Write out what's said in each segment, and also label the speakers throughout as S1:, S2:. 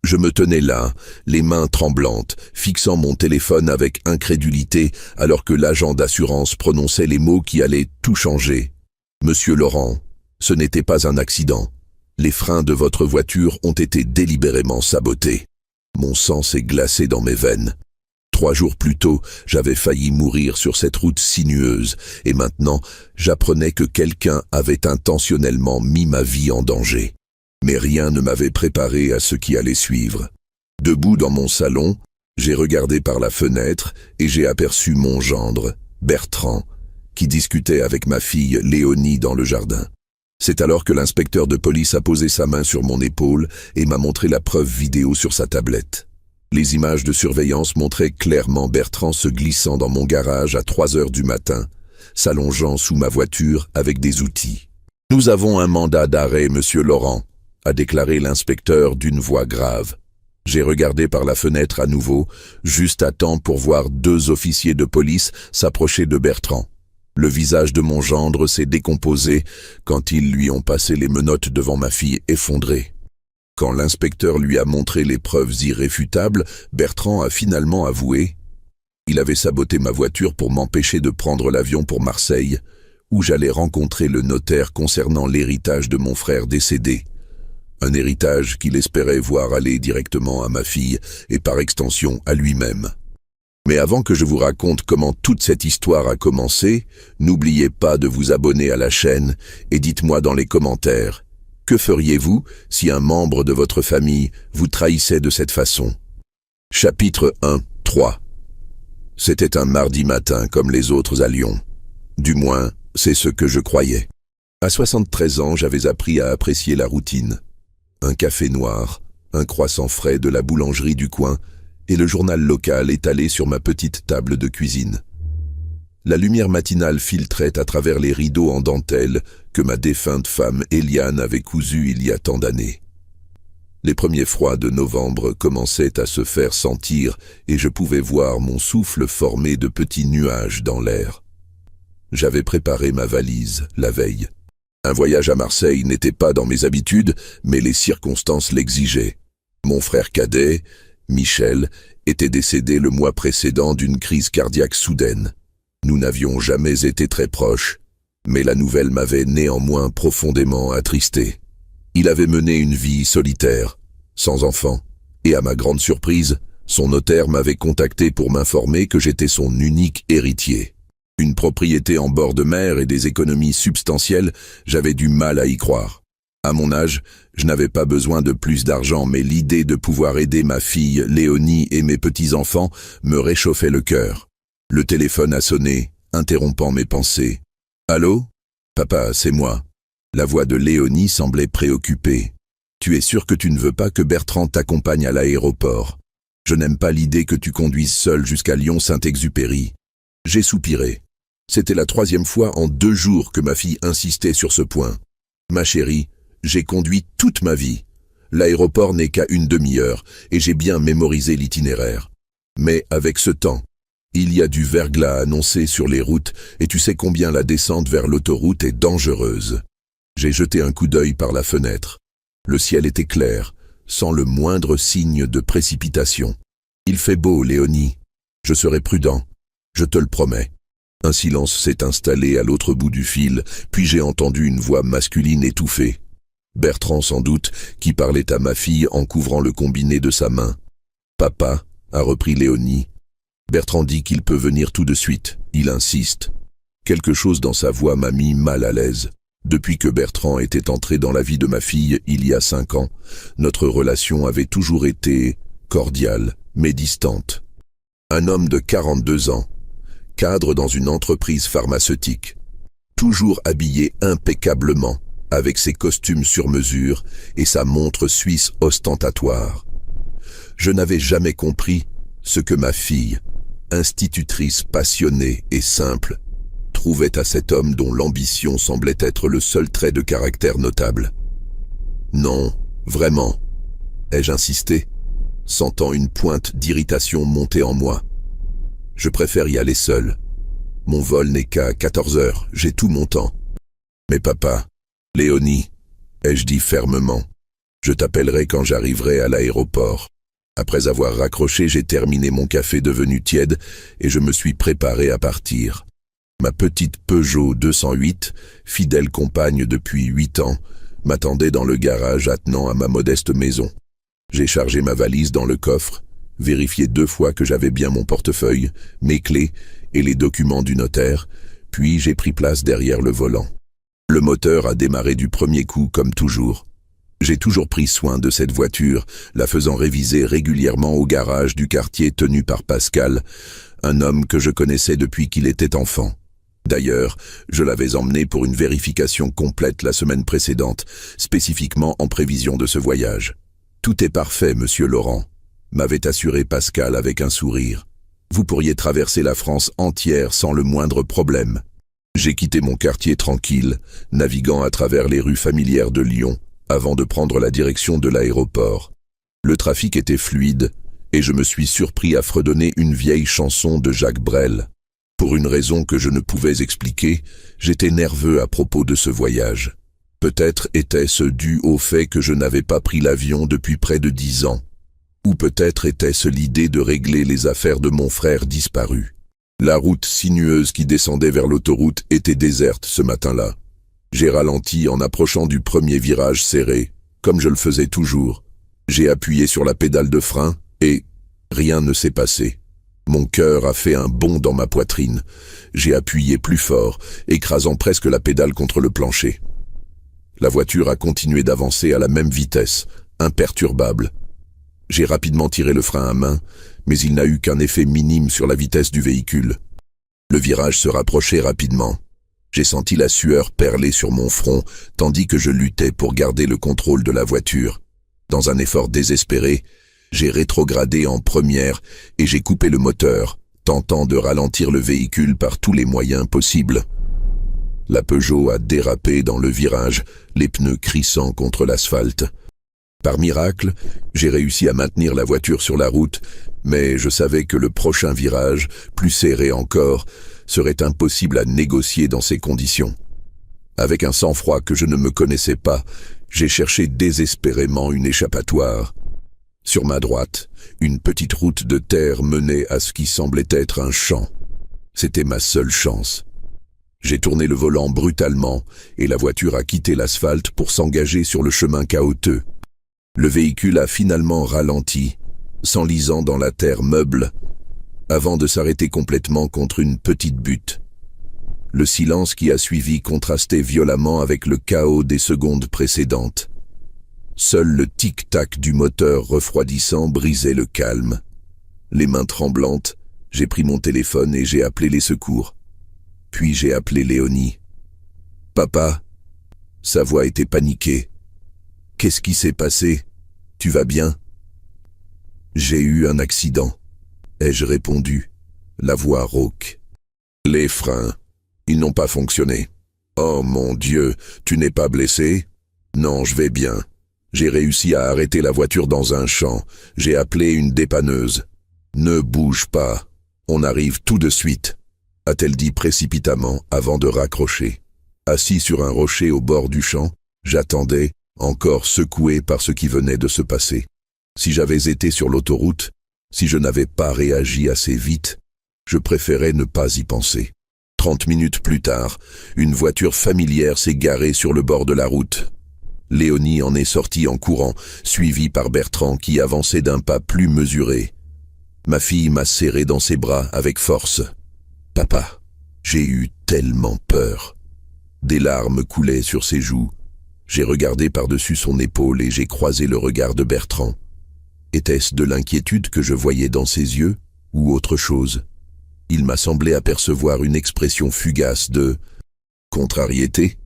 S1: Je me tenais là, les mains tremblantes, fixant mon téléphone avec incrédulité alors que l'agent d'assurance prononçait les mots qui allaient tout changer. « Monsieur Laurent, ce n'était pas un accident. Les freins de votre voiture ont été délibérément sabotés. » Mon sang s'est glacé dans mes veines. 3 jours plus tôt, j'avais failli mourir sur cette route sinueuse, et maintenant, j'apprenais que quelqu'un avait intentionnellement mis ma vie en danger. Mais rien ne m'avait préparé à ce qui allait suivre. Debout dans mon salon, j'ai regardé par la fenêtre et j'ai aperçu mon gendre, Bertrand, qui discutait avec ma fille Léonie dans le jardin. C'est alors que l'inspecteur de police a posé sa main sur mon épaule et m'a montré la preuve vidéo sur sa tablette. Les images de surveillance montraient clairement Bertrand se glissant dans mon garage à 3 heures du matin, s'allongeant sous ma voiture avec des outils. « Nous avons un mandat d'arrêt, monsieur Laurent », a déclaré l'inspecteur d'une voix grave. J'ai regardé par la fenêtre à nouveau, juste à temps pour voir 2 officiers de police s'approcher de Bertrand. Le visage de mon gendre s'est décomposé quand ils lui ont passé les menottes devant ma fille effondrée. Quand l'inspecteur lui a montré les preuves irréfutables, Bertrand a finalement avoué. Il avait saboté ma voiture pour m'empêcher de prendre l'avion pour Marseille, où j'allais rencontrer le notaire concernant l'héritage de mon frère décédé. Un héritage qu'il espérait voir aller directement à ma fille et par extension à lui-même. Mais avant que je vous raconte comment toute cette histoire a commencé, n'oubliez pas de vous abonner à la chaîne et dites-moi dans les commentaires, que feriez-vous si un membre de votre famille vous trahissait de cette façon? Chapitre 1, 3. C'était un mardi matin comme les autres à Lyon. Du moins, c'est ce que je croyais. À 73 ans, j'avais appris à apprécier la routine. Un café noir, un croissant frais de la boulangerie du coin et le journal local étalé sur ma petite table de cuisine. La lumière matinale filtrait à travers les rideaux en dentelle que ma défunte femme Eliane avait cousus il y a tant d'années. Les premiers froids de novembre commençaient à se faire sentir et je pouvais voir mon souffle formé de petits nuages dans l'air. J'avais préparé ma valise la veille. Un voyage à Marseille n'était pas dans mes habitudes, mais les circonstances l'exigeaient. Mon frère cadet, Michel, était décédé le mois précédent d'une crise cardiaque soudaine. Nous n'avions jamais été très proches, mais la nouvelle m'avait néanmoins profondément attristé. Il avait mené une vie solitaire, sans enfant, et à ma grande surprise, son notaire m'avait contacté pour m'informer que j'étais son unique héritier. Une propriété en bord de mer et des économies substantielles, j'avais du mal à y croire. À mon âge, je n'avais pas besoin de plus d'argent, mais l'idée de pouvoir aider ma fille, Léonie, et mes petits-enfants me réchauffait le cœur. Le téléphone a sonné, interrompant mes pensées. « Allô ? Papa, c'est moi. » La voix de Léonie semblait préoccupée. « Tu es sûr que tu ne veux pas que Bertrand t'accompagne à l'aéroport? Je n'aime pas l'idée que tu conduises seul jusqu'à Lyon-Saint-Exupéry. » J'ai soupiré. C'était la 3e fois en 2 jours que ma fille insistait sur ce point. « Ma chérie, j'ai conduit toute ma vie. L'aéroport n'est qu'à 1 demi-heure et j'ai bien mémorisé l'itinéraire. Mais avec ce temps, il y a du verglas annoncé sur les routes et tu sais combien la descente vers l'autoroute est dangereuse. » J'ai jeté un coup d'œil par la fenêtre. Le ciel était clair, sans le moindre signe de précipitation. « Il fait beau, Léonie. Je serai prudent, je te le promets. » Un silence s'est installé à l'autre bout du fil, puis j'ai entendu une voix masculine étouffée. Bertrand sans doute, qui parlait à ma fille en couvrant le combiné de sa main. « Papa, » a repris Léonie. Bertrand dit qu'il peut venir tout de suite, il insiste. Quelque chose dans sa voix m'a mis mal à l'aise. Depuis que Bertrand était entré dans la vie de ma fille il y a 5 ans, notre relation avait toujours été cordiale, mais distante. Un homme de 42 ans, cadre dans une entreprise pharmaceutique, toujours habillé impeccablement, avec ses costumes sur mesure et sa montre suisse ostentatoire. Je n'avais jamais compris ce que ma fille, institutrice passionnée et simple, trouvait à cet homme dont l'ambition semblait être le seul trait de caractère notable. « Non, vraiment », ai-je insisté, sentant une pointe d'irritation monter en moi. « Je préfère y aller seul. Mon vol n'est qu'à 14 heures, j'ai tout mon temps. »« Mais papa, Léonie, ai-je dit fermement, Je t'appellerai quand j'arriverai à l'aéroport. » Après avoir raccroché, j'ai terminé mon café devenu tiède et je me suis préparé à partir. Ma petite Peugeot 208, fidèle compagne depuis 8 ans, m'attendait dans le garage attenant à ma modeste maison. J'ai chargé ma valise dans le coffre, vérifié 2 fois que j'avais bien mon portefeuille, mes clés et les documents du notaire, puis j'ai pris place derrière le volant. Le moteur a démarré du premier coup comme toujours. J'ai toujours pris soin de cette voiture, la faisant réviser régulièrement au garage du quartier tenu par Pascal, un homme que je connaissais depuis qu'il était enfant. D'ailleurs, je l'avais emmené pour une vérification complète la semaine précédente, spécifiquement en prévision de ce voyage. « Tout est parfait, monsieur Laurent », m'avait assuré Pascal avec un sourire. « Vous pourriez traverser la France entière sans le moindre problème. » J'ai quitté mon quartier tranquille, naviguant à travers les rues familières de Lyon, avant de prendre la direction de l'aéroport. Le trafic était fluide, et je me suis surpris à fredonner une vieille chanson de Jacques Brel. Pour une raison que je ne pouvais expliquer, j'étais nerveux à propos de ce voyage. Peut-être était-ce dû au fait que je n'avais pas pris l'avion depuis près de 10 ans. Ou peut-être était-ce l'idée de régler les affaires de mon frère disparu. La route sinueuse qui descendait vers l'autoroute était déserte ce matin-là. J'ai ralenti en approchant du premier virage serré, comme je le faisais toujours. J'ai appuyé sur la pédale de frein et rien ne s'est passé. Mon cœur a fait un bond dans ma poitrine. J'ai appuyé plus fort, écrasant presque la pédale contre le plancher. La voiture a continué d'avancer à la même vitesse, imperturbable. J'ai rapidement tiré le frein à main, mais il n'a eu qu'un effet minime sur la vitesse du véhicule. Le virage se rapprochait rapidement. J'ai senti la sueur perler sur mon front, tandis que je luttais pour garder le contrôle de la voiture. Dans un effort désespéré, j'ai rétrogradé en première et j'ai coupé le moteur, tentant de ralentir le véhicule par tous les moyens possibles. La Peugeot a dérapé dans le virage, les pneus crissant contre l'asphalte. Par miracle, j'ai réussi à maintenir la voiture sur la route, mais je savais que le prochain virage, plus serré encore, serait impossible à négocier dans ces conditions. Avec un sang-froid que je ne me connaissais pas, j'ai cherché désespérément une échappatoire. Sur ma droite, une petite route de terre menait à ce qui semblait être un champ. C'était ma seule chance. J'ai tourné le volant brutalement et la voiture a quitté l'asphalte pour s'engager sur le chemin caouteux. Le véhicule a finalement ralenti, s'enlisant dans la terre meuble, avant de s'arrêter complètement contre une petite butte. Le silence qui a suivi contrastait violemment avec le chaos des secondes précédentes. Seul le tic-tac du moteur refroidissant brisait le calme. Les mains tremblantes, j'ai pris mon téléphone et j'ai appelé les secours. Puis j'ai appelé Léonie. « Papa ?» Sa voix était paniquée. « Qu'est-ce qui s'est passé? Tu vas bien ?»« J'ai eu un accident. » ai-je répondu, la voix rauque. « Les freins, ils n'ont pas fonctionné. »« Oh mon Dieu, tu n'es pas blessé ?»« Non, je vais bien. J'ai réussi à arrêter la voiture dans un champ. J'ai appelé une dépanneuse. »« Ne bouge pas, on arrive tout de suite », a-t-elle dit précipitamment avant de raccrocher. Assis sur un rocher au bord du champ, j'attendais, encore secoué par ce qui venait de se passer. Si j'avais été sur l'autoroute, si je n'avais pas réagi assez vite, je préférais ne pas y penser. 30 minutes plus tard, une voiture familière s'est garée sur le bord de la route. Léonie en est sortie en courant, suivie par Bertrand qui avançait d'un pas plus mesuré. Ma fille m'a serré dans ses bras avec force. « Papa, j'ai eu tellement peur. » Des larmes coulaient sur ses joues. J'ai regardé par-dessus son épaule et j'ai croisé le regard de Bertrand. Était-ce de l'inquiétude que je voyais dans ses yeux, ou autre chose? Il m'a semblé apercevoir une expression fugace de contrariété,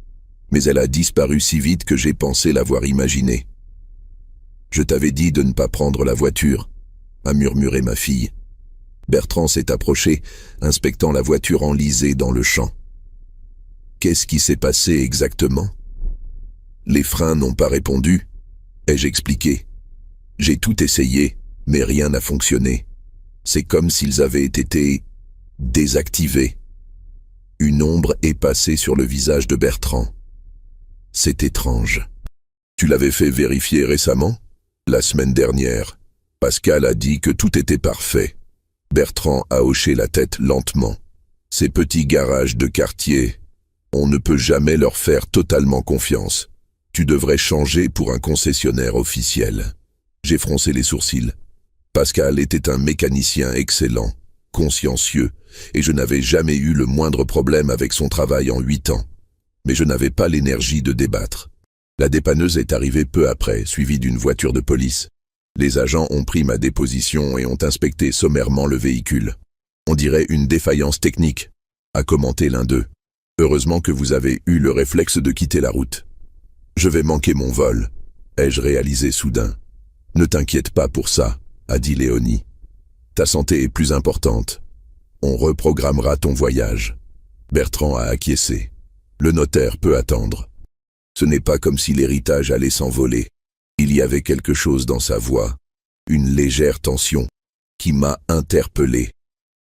S1: mais elle a disparu si vite que j'ai pensé l'avoir imaginée. « Je t'avais dit de ne pas prendre la voiture », a murmuré ma fille. Bertrand s'est approché, inspectant la voiture enlisée dans le champ. « Qu'est-ce qui s'est passé exactement ?»« Les freins n'ont pas répondu, » ai-je expliqué. « J'ai tout essayé, mais rien n'a fonctionné. C'est comme s'ils avaient été désactivés. » Une ombre est passée sur le visage de Bertrand. « C'est étrange. » Tu l'avais fait vérifier récemment? La semaine dernière. Pascal a dit que tout était parfait. Bertrand a hoché la tête lentement. Ces petits garages de quartier, on ne peut jamais leur faire totalement confiance. Tu devrais changer pour un concessionnaire officiel. J'ai froncé les sourcils. Pascal était un mécanicien excellent, consciencieux, et je n'avais jamais eu le moindre problème avec son travail en 8 ans. Mais je n'avais pas l'énergie de débattre. La dépanneuse est arrivée peu après, suivie d'une voiture de police. Les agents ont pris ma déposition et ont inspecté sommairement le véhicule. On dirait une défaillance technique, a commenté l'un d'eux. Heureusement que vous avez eu le réflexe de quitter la route. Je vais manquer mon vol, ai-je réalisé soudain. Ne t'inquiète pas pour ça, a dit Léonie. Ta santé est plus importante. On reprogrammera ton voyage. Bertrand a acquiescé. Le notaire peut attendre. Ce n'est pas comme si l'héritage allait s'envoler. Il y avait quelque chose dans sa voix, une légère tension, qui m'a interpellé.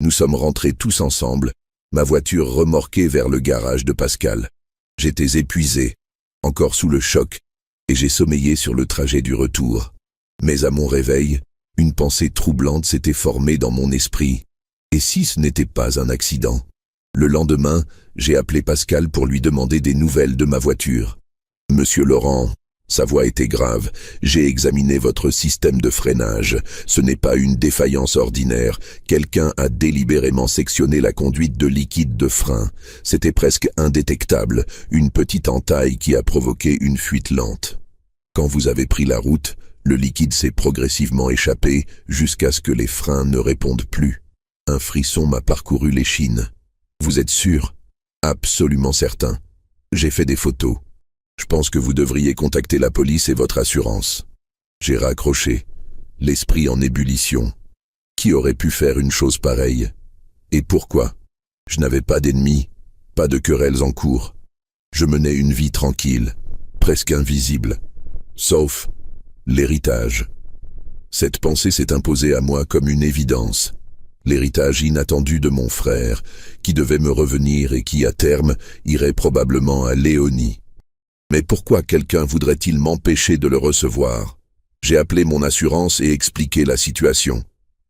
S1: Nous sommes rentrés tous ensemble, ma voiture remorquée vers le garage de Pascal. J'étais épuisé, encore sous le choc, et j'ai sommeillé sur le trajet du retour. Mais à mon réveil, une pensée troublante s'était formée dans mon esprit. Et si ce n'était pas un accident? Le lendemain, j'ai appelé Pascal pour lui demander des nouvelles de ma voiture. Monsieur Laurent, sa voix était grave, j'ai examiné votre système de freinage. Ce n'est pas une défaillance ordinaire. Quelqu'un a délibérément sectionné la conduite de liquide de frein. C'était presque indétectable, une petite entaille qui a provoqué une fuite lente. Quand vous avez pris la route, le liquide s'est progressivement échappé jusqu'à ce que les freins ne répondent plus. Un frisson m'a parcouru l'échine. Vous êtes sûr? Absolument certain. J'ai fait des photos. Je pense que vous devriez contacter la police et votre assurance. J'ai raccroché, l'esprit en ébullition. Qui aurait pu faire une chose pareille? Et pourquoi? Je n'avais pas d'ennemis, pas de querelles en cours. Je menais une vie tranquille, presque invisible. Sauf l'héritage. Cette pensée s'est imposée à moi comme une évidence. L'héritage inattendu de mon frère, qui devait me revenir et qui, à terme, irait probablement à Léonie. Mais pourquoi quelqu'un voudrait-il m'empêcher de le recevoir? J'ai appelé mon assurance et expliqué la situation.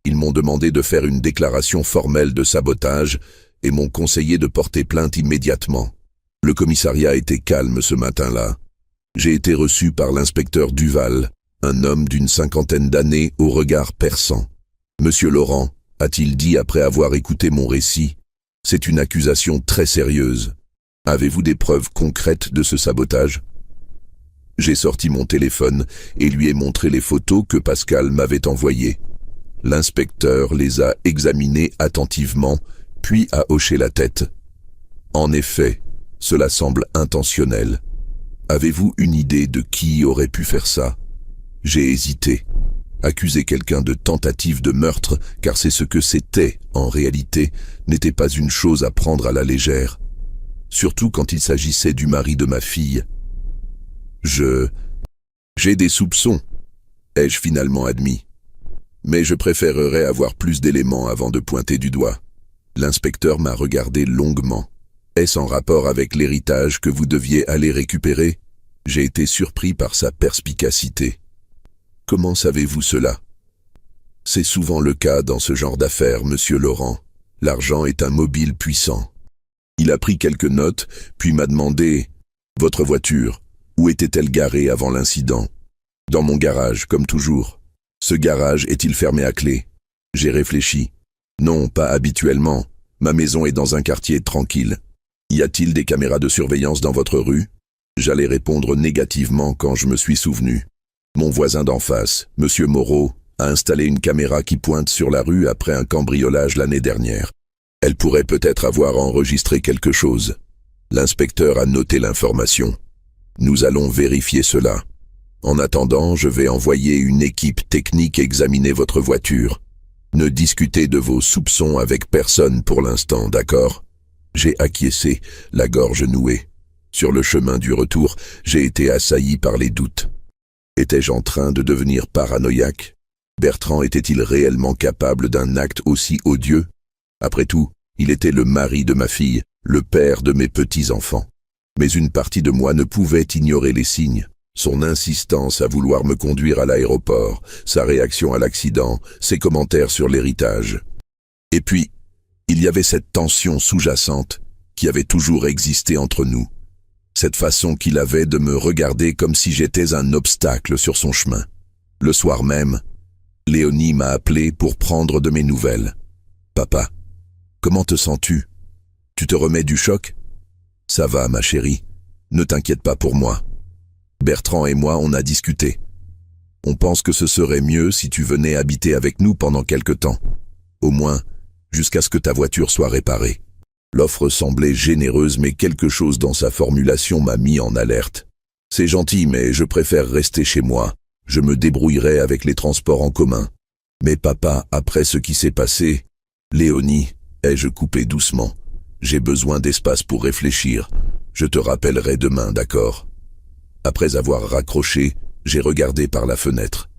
S1: Ils m'ont demandé de faire une déclaration formelle de sabotage et m'ont conseillé de porter plainte immédiatement. Le commissariat était calme ce matin-là. J'ai été reçu par l'inspecteur Duval, un homme d'une 50aine d'années au regard perçant. « Monsieur Laurent », a-t-il dit après avoir écouté mon récit, « c'est une accusation très sérieuse. Avez-vous des preuves concrètes de ce sabotage ?» J'ai sorti mon téléphone et lui ai montré les photos que Pascal m'avait envoyées. L'inspecteur les a examinées attentivement, puis a hoché la tête. En effet, cela semble intentionnel. Avez-vous une idée de qui aurait pu faire ça? J'ai hésité. Accuser quelqu'un de tentative de meurtre, car c'est ce que c'était en réalité, n'était pas une chose à prendre à la légère. Surtout quand il s'agissait du mari de ma fille. J'ai des soupçons, ai-je finalement admis. Mais je préférerais avoir plus d'éléments avant de pointer du doigt. L'inspecteur m'a regardé longuement. Est-ce en rapport avec l'héritage que vous deviez aller récupérer? J'ai été surpris par sa perspicacité. Comment savez-vous cela? C'est souvent le cas dans ce genre d'affaires, monsieur Laurent. L'argent est un mobile puissant. Il a pris quelques notes, puis m'a demandé « Votre voiture, où était-elle garée avant l'incident ?»« Dans mon garage, comme toujours. »« Ce garage est-il fermé à clé ?» J'ai réfléchi. « Non, pas habituellement. Ma maison est dans un quartier tranquille. Y a-t-il des caméras de surveillance dans votre rue ?» J'allais répondre négativement quand je me suis souvenu. Mon voisin d'en face, monsieur Moreau, a installé une caméra qui pointe sur la rue après un cambriolage l'année dernière. Elle pourrait peut-être avoir enregistré quelque chose. L'inspecteur a noté l'information. Nous allons vérifier cela. En attendant, je vais envoyer une équipe technique examiner votre voiture. Ne discutez de vos soupçons avec personne pour l'instant, d'accord? J'ai acquiescé, la gorge nouée. Sur le chemin du retour, j'ai été assailli par les doutes. Étais-je en train de devenir paranoïaque? Bertrand était-il réellement capable d'un acte aussi odieux? Après tout, il était le mari de ma fille, le père de mes petits-enfants. Mais une partie de moi ne pouvait ignorer les signes. Son insistance à vouloir me conduire à l'aéroport, sa réaction à l'accident, ses commentaires sur l'héritage. Et puis, il y avait cette tension sous-jacente qui avait toujours existé entre nous. Cette façon qu'il avait de me regarder comme si j'étais un obstacle sur son chemin. Le soir même, Léonie m'a appelé pour prendre de mes nouvelles. « Papa, comment te sens-tu? Tu te remets du choc? » « Ça va, ma chérie. Ne t'inquiète pas pour moi. Bertrand et moi, on a discuté. On pense que ce serait mieux si tu venais habiter avec nous pendant quelque temps. Au moins, jusqu'à ce que ta voiture soit réparée. » L'offre semblait généreuse, mais quelque chose dans sa formulation m'a mis en alerte. « C'est gentil, mais je préfère rester chez moi. Je me débrouillerai avec les transports en commun. » « Mais papa, après ce qui s'est passé... » « Léonie, ai-je coupé doucement. J'ai besoin d'espace pour réfléchir. Je te rappellerai demain, d'accord ? Après avoir raccroché, j'ai regardé par la fenêtre.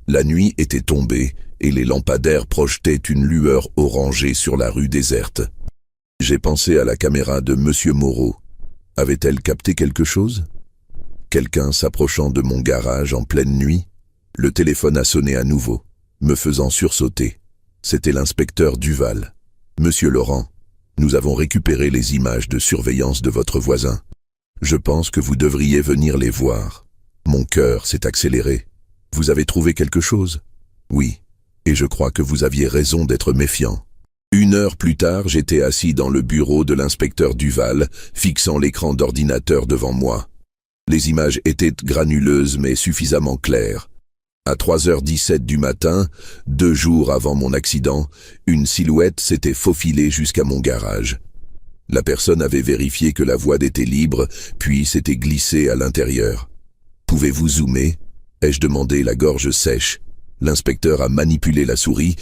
S1: La nuit était tombée et les lampadaires projetaient une lueur orangée sur la rue déserte. J'ai pensé à la caméra de Monsieur Moreau. Avait-elle capté quelque chose? Quelqu'un s'approchant de mon garage en pleine nuit? Le téléphone a sonné à nouveau, me faisant sursauter. C'était l'inspecteur Duval. « Monsieur Laurent, nous avons récupéré les images de surveillance de votre voisin. Je pense que vous devriez venir les voir. » Mon cœur s'est accéléré. « Vous avez trouvé quelque chose? » « Oui, et je crois que vous aviez raison d'être méfiant. » 1 heure plus tard, j'étais assis dans le bureau de l'inspecteur Duval, fixant l'écran d'ordinateur devant moi. Les images étaient granuleuses mais suffisamment claires. À 3h17 du matin, 2 jours avant mon accident, une silhouette s'était faufilée jusqu'à mon garage. La personne avait vérifié que la voie était libre, puis s'était glissée à l'intérieur. « Pouvez-vous zoomer ?» ai-je demandé, la gorge sèche. L'inspecteur a manipulé la souris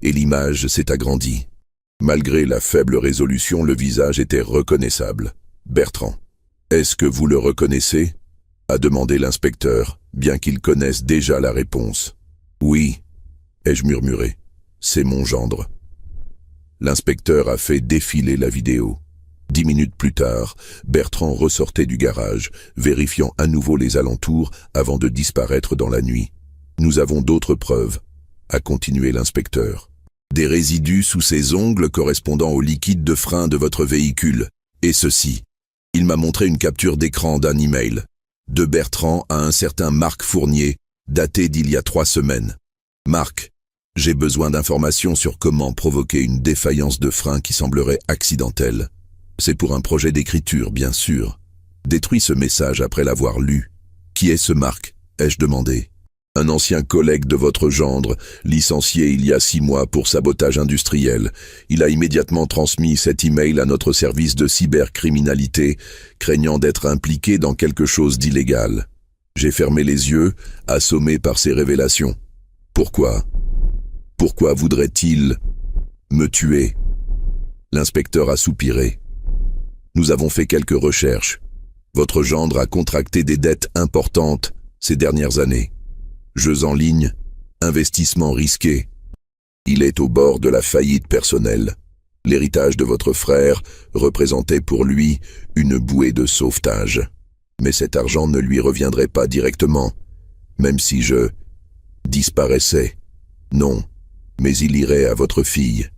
S1: et l'image s'est agrandie. Malgré la faible résolution, le visage était reconnaissable. « Bertrand, est-ce que vous le reconnaissez ?» a demandé l'inspecteur, bien qu'il connaisse déjà la réponse. « Oui, » ai-je murmuré, « c'est mon gendre. » L'inspecteur a fait défiler la vidéo. 10 minutes plus tard, Bertrand ressortait du garage, vérifiant à nouveau les alentours avant de disparaître dans la nuit. « Nous avons d'autres preuves, » a continué l'inspecteur. « Des résidus sous ses ongles correspondant au liquide de frein de votre véhicule. Et ceci. » Il m'a montré une capture d'écran d'un email de Bertrand à un certain Marc Fournier, daté d'il y a 3 semaines. « Marc, j'ai besoin d'informations sur comment provoquer une défaillance de frein qui semblerait accidentelle. C'est pour un projet d'écriture, bien sûr. » Détruis ce message après l'avoir lu. « Qui est ce Marc ?» ai-je demandé. « Un ancien collègue de votre gendre, licencié il y a 6 mois pour sabotage industriel. Il a immédiatement transmis cet email à notre service de cybercriminalité, craignant d'être impliqué dans quelque chose d'illégal. J'ai fermé les yeux, assommé par ces révélations. Pourquoi? Pourquoi voudrait-il me tuer? » L'inspecteur a soupiré. « Nous avons fait quelques recherches. Votre gendre a contracté des dettes importantes ces dernières années. Jeux en ligne, investissements risqués. Il est au bord de la faillite personnelle. L'héritage de votre frère représentait pour lui une bouée de sauvetage. Mais cet argent ne lui reviendrait pas directement, même si je disparaissais. Non, mais il irait à votre fille.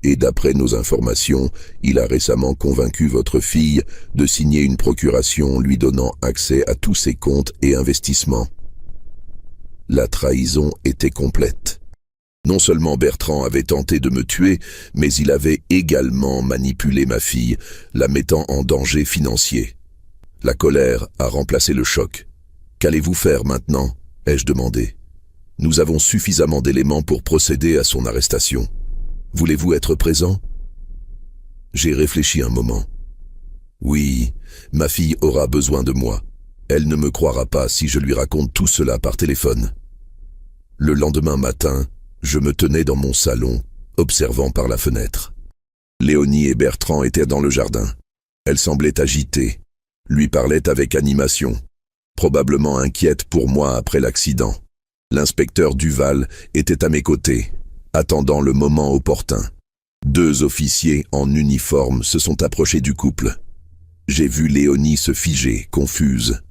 S1: Et d'après nos informations, il a récemment convaincu votre fille de signer une procuration lui donnant accès à tous ses comptes et investissements. » La trahison était complète. Non seulement Bertrand avait tenté de me tuer, mais il avait également manipulé ma fille, la mettant en danger financier. La colère a remplacé le choc. « Qu'allez-vous faire maintenant ?» ai-je demandé. « Nous avons suffisamment d'éléments pour procéder à son arrestation. Voulez-vous être présent ?» J'ai réfléchi un moment. « Oui, ma fille aura besoin de moi. Elle ne me croira pas si je lui raconte tout cela par téléphone. » Le lendemain matin, je me tenais dans mon salon, observant par la fenêtre. Léonie et Bertrand étaient dans le jardin. Elle semblait agitée, lui parlait avec animation, probablement inquiète pour moi après l'accident. L'inspecteur Duval était à mes côtés, attendant le moment opportun. 2 officiers en uniforme se sont approchés du couple. J'ai vu Léonie se figer, confuse.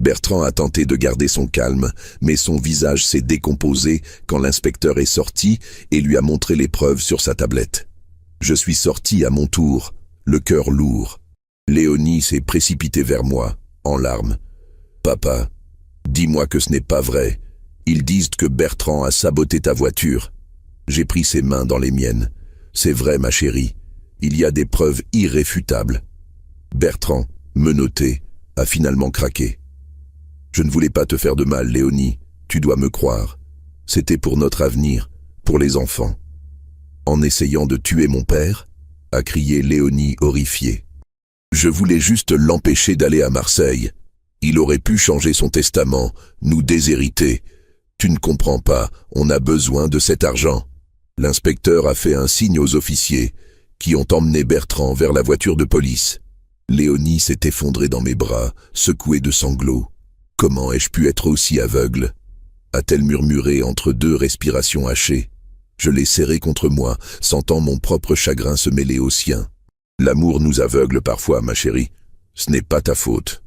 S1: Bertrand a tenté de garder son calme, mais son visage s'est décomposé quand l'inspecteur est sorti et lui a montré les preuves sur sa tablette. Je suis sorti à mon tour, le cœur lourd. Léonie s'est précipitée vers moi, en larmes. « Papa, dis-moi que ce n'est pas vrai. Ils disent que Bertrand a saboté ta voiture. » J'ai pris ses mains dans les miennes. « C'est vrai, ma chérie. Il y a des preuves irréfutables. » Bertrand, menotté, a finalement craqué. « Je ne voulais pas te faire de mal, Léonie. Tu dois me croire. C'était pour notre avenir, pour les enfants. » « En essayant de tuer mon père ?» a crié Léonie horrifiée. « Je voulais juste l'empêcher d'aller à Marseille. Il aurait pu changer son testament, nous déshériter. Tu ne comprends pas, on a besoin de cet argent. » L'inspecteur a fait un signe aux officiers, qui ont emmené Bertrand vers la voiture de police. Léonie s'est effondrée dans mes bras, secouée de sanglots. « Comment ai-je pu être aussi aveugle ?» a-t-elle murmuré entre deux respirations hachées. Je l'ai serré contre moi, sentant mon propre chagrin se mêler au sien. « L'amour nous aveugle parfois, ma chérie. Ce n'est pas ta faute. »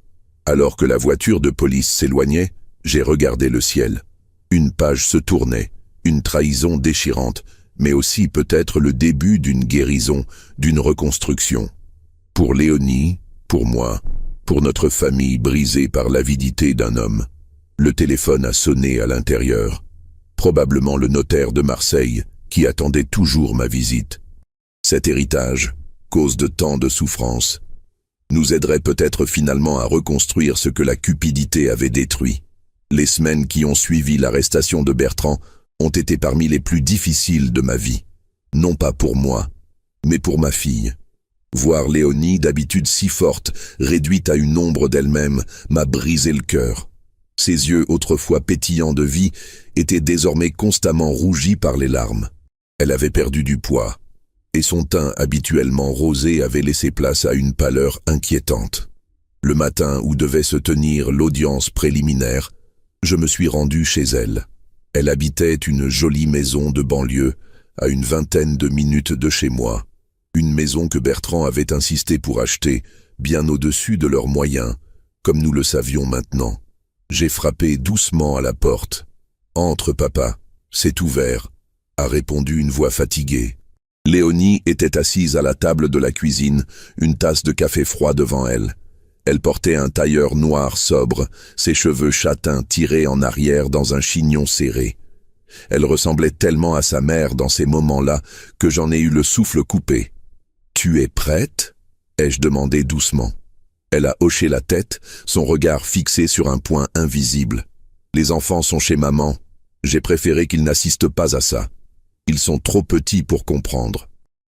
S1: Alors que la voiture de police s'éloignait, j'ai regardé le ciel. Une page se tournait, une trahison déchirante, mais aussi peut-être le début d'une guérison, d'une reconstruction. Pour Léonie, pour moi, pour notre famille brisée par l'avidité d'un homme. Le téléphone a sonné à l'intérieur. Probablement le notaire de Marseille, qui attendait toujours ma visite. Cet héritage, cause de tant de souffrances, nous aiderait peut-être finalement à reconstruire ce que la cupidité avait détruit. Les semaines qui ont suivi l'arrestation de Bertrand ont été parmi les plus difficiles de ma vie. Non pas pour moi, mais pour ma fille. Voir Léonie, d'habitude si forte, réduite à une ombre d'elle-même, m'a brisé le cœur. Ses yeux, autrefois pétillants de vie, étaient désormais constamment rougis par les larmes. Elle avait perdu du poids, et son teint habituellement rosé avait laissé place à une pâleur inquiétante. Le matin où devait se tenir l'audience préliminaire, je me suis rendu chez elle. Elle habitait une jolie maison de banlieue, à une vingtaine de minutes de chez moi. Une maison que Bertrand avait insisté pour acheter, bien au-dessus de leurs moyens, comme nous le savions maintenant. J'ai frappé doucement à la porte. « Entre, papa, c'est ouvert », a répondu une voix fatiguée. Léonie était assise à la table de la cuisine, une tasse de café froid devant elle. Elle portait un tailleur noir sobre, ses cheveux châtains tirés en arrière dans un chignon serré. Elle ressemblait tellement à sa mère dans ces moments-là que j'en ai eu le souffle coupé. « Tu es prête ?» ai-je demandé doucement. Elle a hoché la tête, son regard fixé sur un point invisible. « Les enfants sont chez maman. J'ai préféré qu'ils n'assistent pas à ça. Ils sont trop petits pour comprendre. »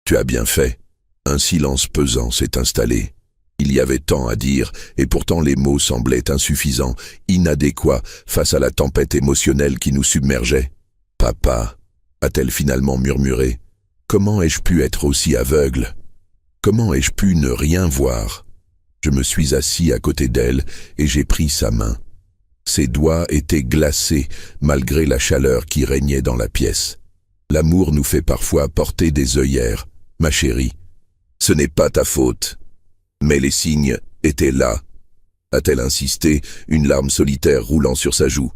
S1: « Tu as bien fait. » Un silence pesant s'est installé. Il y avait tant à dire, et pourtant les mots semblaient insuffisants, inadéquats face à la tempête émotionnelle qui nous submergeait. « Papa » a-t-elle finalement murmuré. « Comment ai-je pu être aussi aveugle? Comment ai-je pu ne rien voir ?» Je me suis assis à côté d'elle et j'ai pris sa main. Ses doigts étaient glacés malgré la chaleur qui régnait dans la pièce. L'amour nous fait parfois porter des œillères, ma chérie. Ce n'est pas ta faute. Mais les signes étaient là, a-t-elle insisté, une larme solitaire roulant sur sa joue.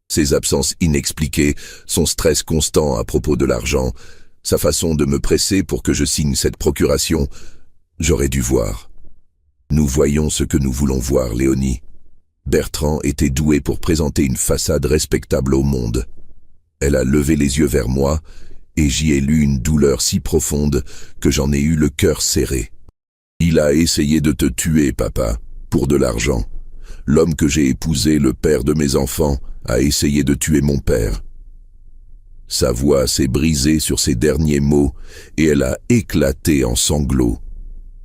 S1: Ses absences inexpliquées, son stress constant à propos de l'argent, sa façon de me presser pour que je signe cette procuration, j'aurais dû voir. Nous voyons ce que nous voulons voir, Léonie. Bertrand était doué pour présenter une façade respectable au monde. Elle a levé les yeux vers moi, et j'y ai lu une douleur si profonde que j'en ai eu le cœur serré. Il a essayé de te tuer, papa, pour de l'argent. L'homme que j'ai épousé, le père de mes enfants, a essayé de tuer mon père. Sa voix s'est brisée sur ces derniers mots, et elle a éclaté en sanglots.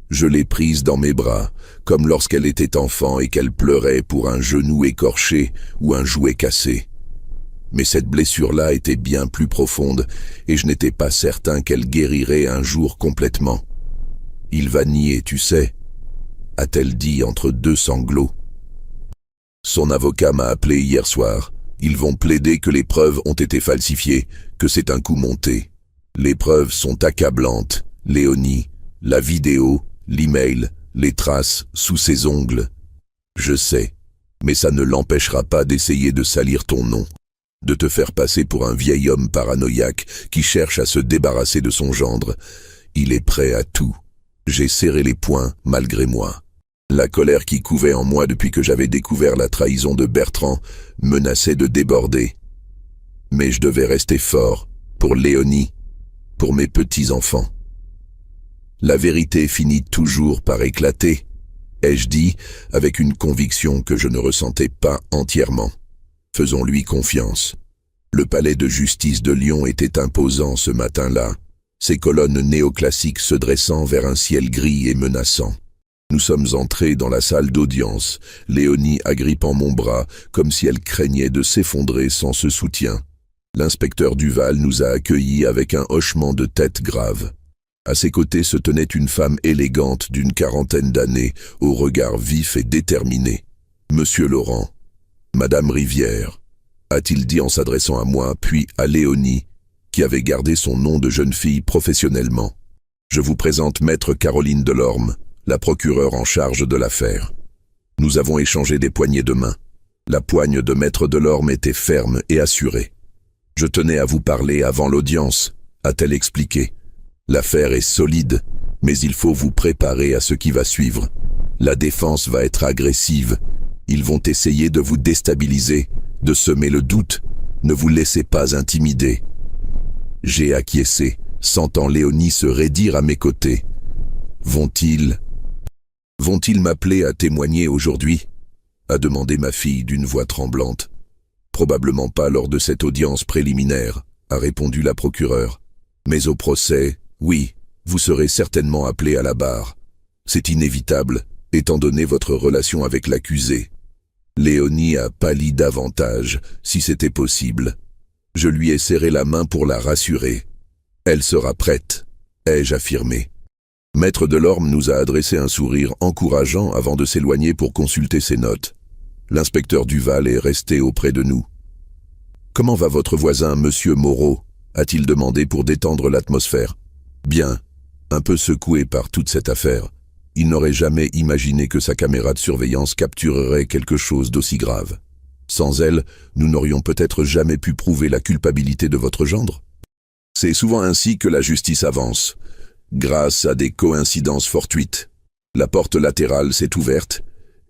S1: Je l'ai prise dans mes bras, comme lorsqu'elle était enfant et qu'elle pleurait pour un genou écorché ou un jouet cassé. Mais cette blessure-là était bien plus profonde et je n'étais pas certain qu'elle guérirait un jour complètement. « Il va nier, tu sais », a-t-elle dit entre deux sanglots. Son avocat m'a appelé hier soir. Ils vont plaider que les preuves ont été falsifiées, que c'est un coup monté. Les preuves sont accablantes, Léonie, la vidéo, l'email, les traces sous ses ongles. Je sais. Mais ça ne l'empêchera pas d'essayer de salir ton nom, de te faire passer pour un vieil homme paranoïaque qui cherche à se débarrasser de son gendre. Il est prêt à tout. J'ai serré les poings, malgré moi. La colère qui couvait en moi depuis que j'avais découvert la trahison de Bertrand menaçait de déborder. Mais je devais rester fort, pour Léonie, pour mes petits-enfants. La vérité finit toujours par éclater, ai-je dit, avec une conviction que je ne ressentais pas entièrement. Faisons-lui confiance. Le palais de justice de Lyon était imposant ce matin-là, ses colonnes néoclassiques se dressant vers un ciel gris et menaçant. Nous sommes entrés dans la salle d'audience, Léonie agrippant mon bras, comme si elle craignait de s'effondrer sans ce soutien. L'inspecteur Duval nous a accueillis avec un hochement de tête grave. À ses côtés se tenait une femme élégante d'une quarantaine d'années, au regard vif et déterminé. « Monsieur Laurent, Madame Rivière », a-t-il dit en s'adressant à moi, puis à Léonie, qui avait gardé son nom de jeune fille professionnellement. « Je vous présente Maître Caroline Delorme, la procureure en charge de l'affaire. » Nous avons échangé des poignées de main. La poigne de Maître Delorme était ferme et assurée. « Je tenais à vous parler avant l'audience », a-t-elle expliqué. « L'affaire est solide, mais il faut vous préparer à ce qui va suivre. La défense va être agressive. Ils vont essayer de vous déstabiliser, de semer le doute. Ne vous laissez pas intimider. » J'ai acquiescé, sentant Léonie se raidir à mes côtés. « Vont-ils m'appeler à témoigner aujourd'hui ?» a demandé ma fille d'une voix tremblante. « Probablement pas lors de cette audience préliminaire », a répondu la procureure. « Mais au procès, oui, vous serez certainement appelé à la barre. C'est inévitable, étant donné votre relation avec l'accusé. » Léonie a pâli davantage, si c'était possible. Je lui ai serré la main pour la rassurer. « Elle sera prête », ai-je affirmé. Maître Delorme nous a adressé un sourire encourageant avant de s'éloigner pour consulter ses notes. L'inspecteur Duval est resté auprès de nous. « Comment va votre voisin, monsieur Moreau ?» a-t-il demandé pour détendre l'atmosphère. « Bien, un peu secoué par toute cette affaire. Il n'aurait jamais imaginé que sa caméra de surveillance capturerait quelque chose d'aussi grave. Sans elle, nous n'aurions peut-être jamais pu prouver la culpabilité de votre gendre. C'est souvent ainsi que la justice avance, grâce à des coïncidences fortuites. La porte latérale s'est ouverte,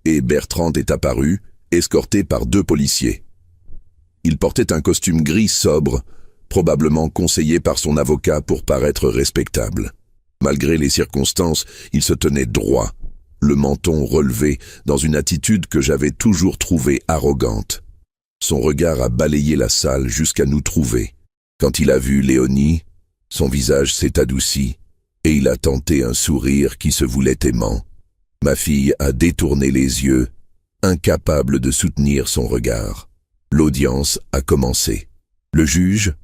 S1: et Bertrand est apparu, escorté par 2 policiers. Il portait un costume gris sobre, probablement conseillé par son avocat pour paraître respectable. Malgré les circonstances, il se tenait droit, le menton relevé, dans une attitude que j'avais toujours trouvée arrogante. Son regard a balayé la salle jusqu'à nous trouver. Quand il a vu Léonie, son visage s'est adouci, et il a tenté un sourire qui se voulait aimant. Ma fille a détourné les yeux, incapable de soutenir son regard. L'audience a commencé. Le juge,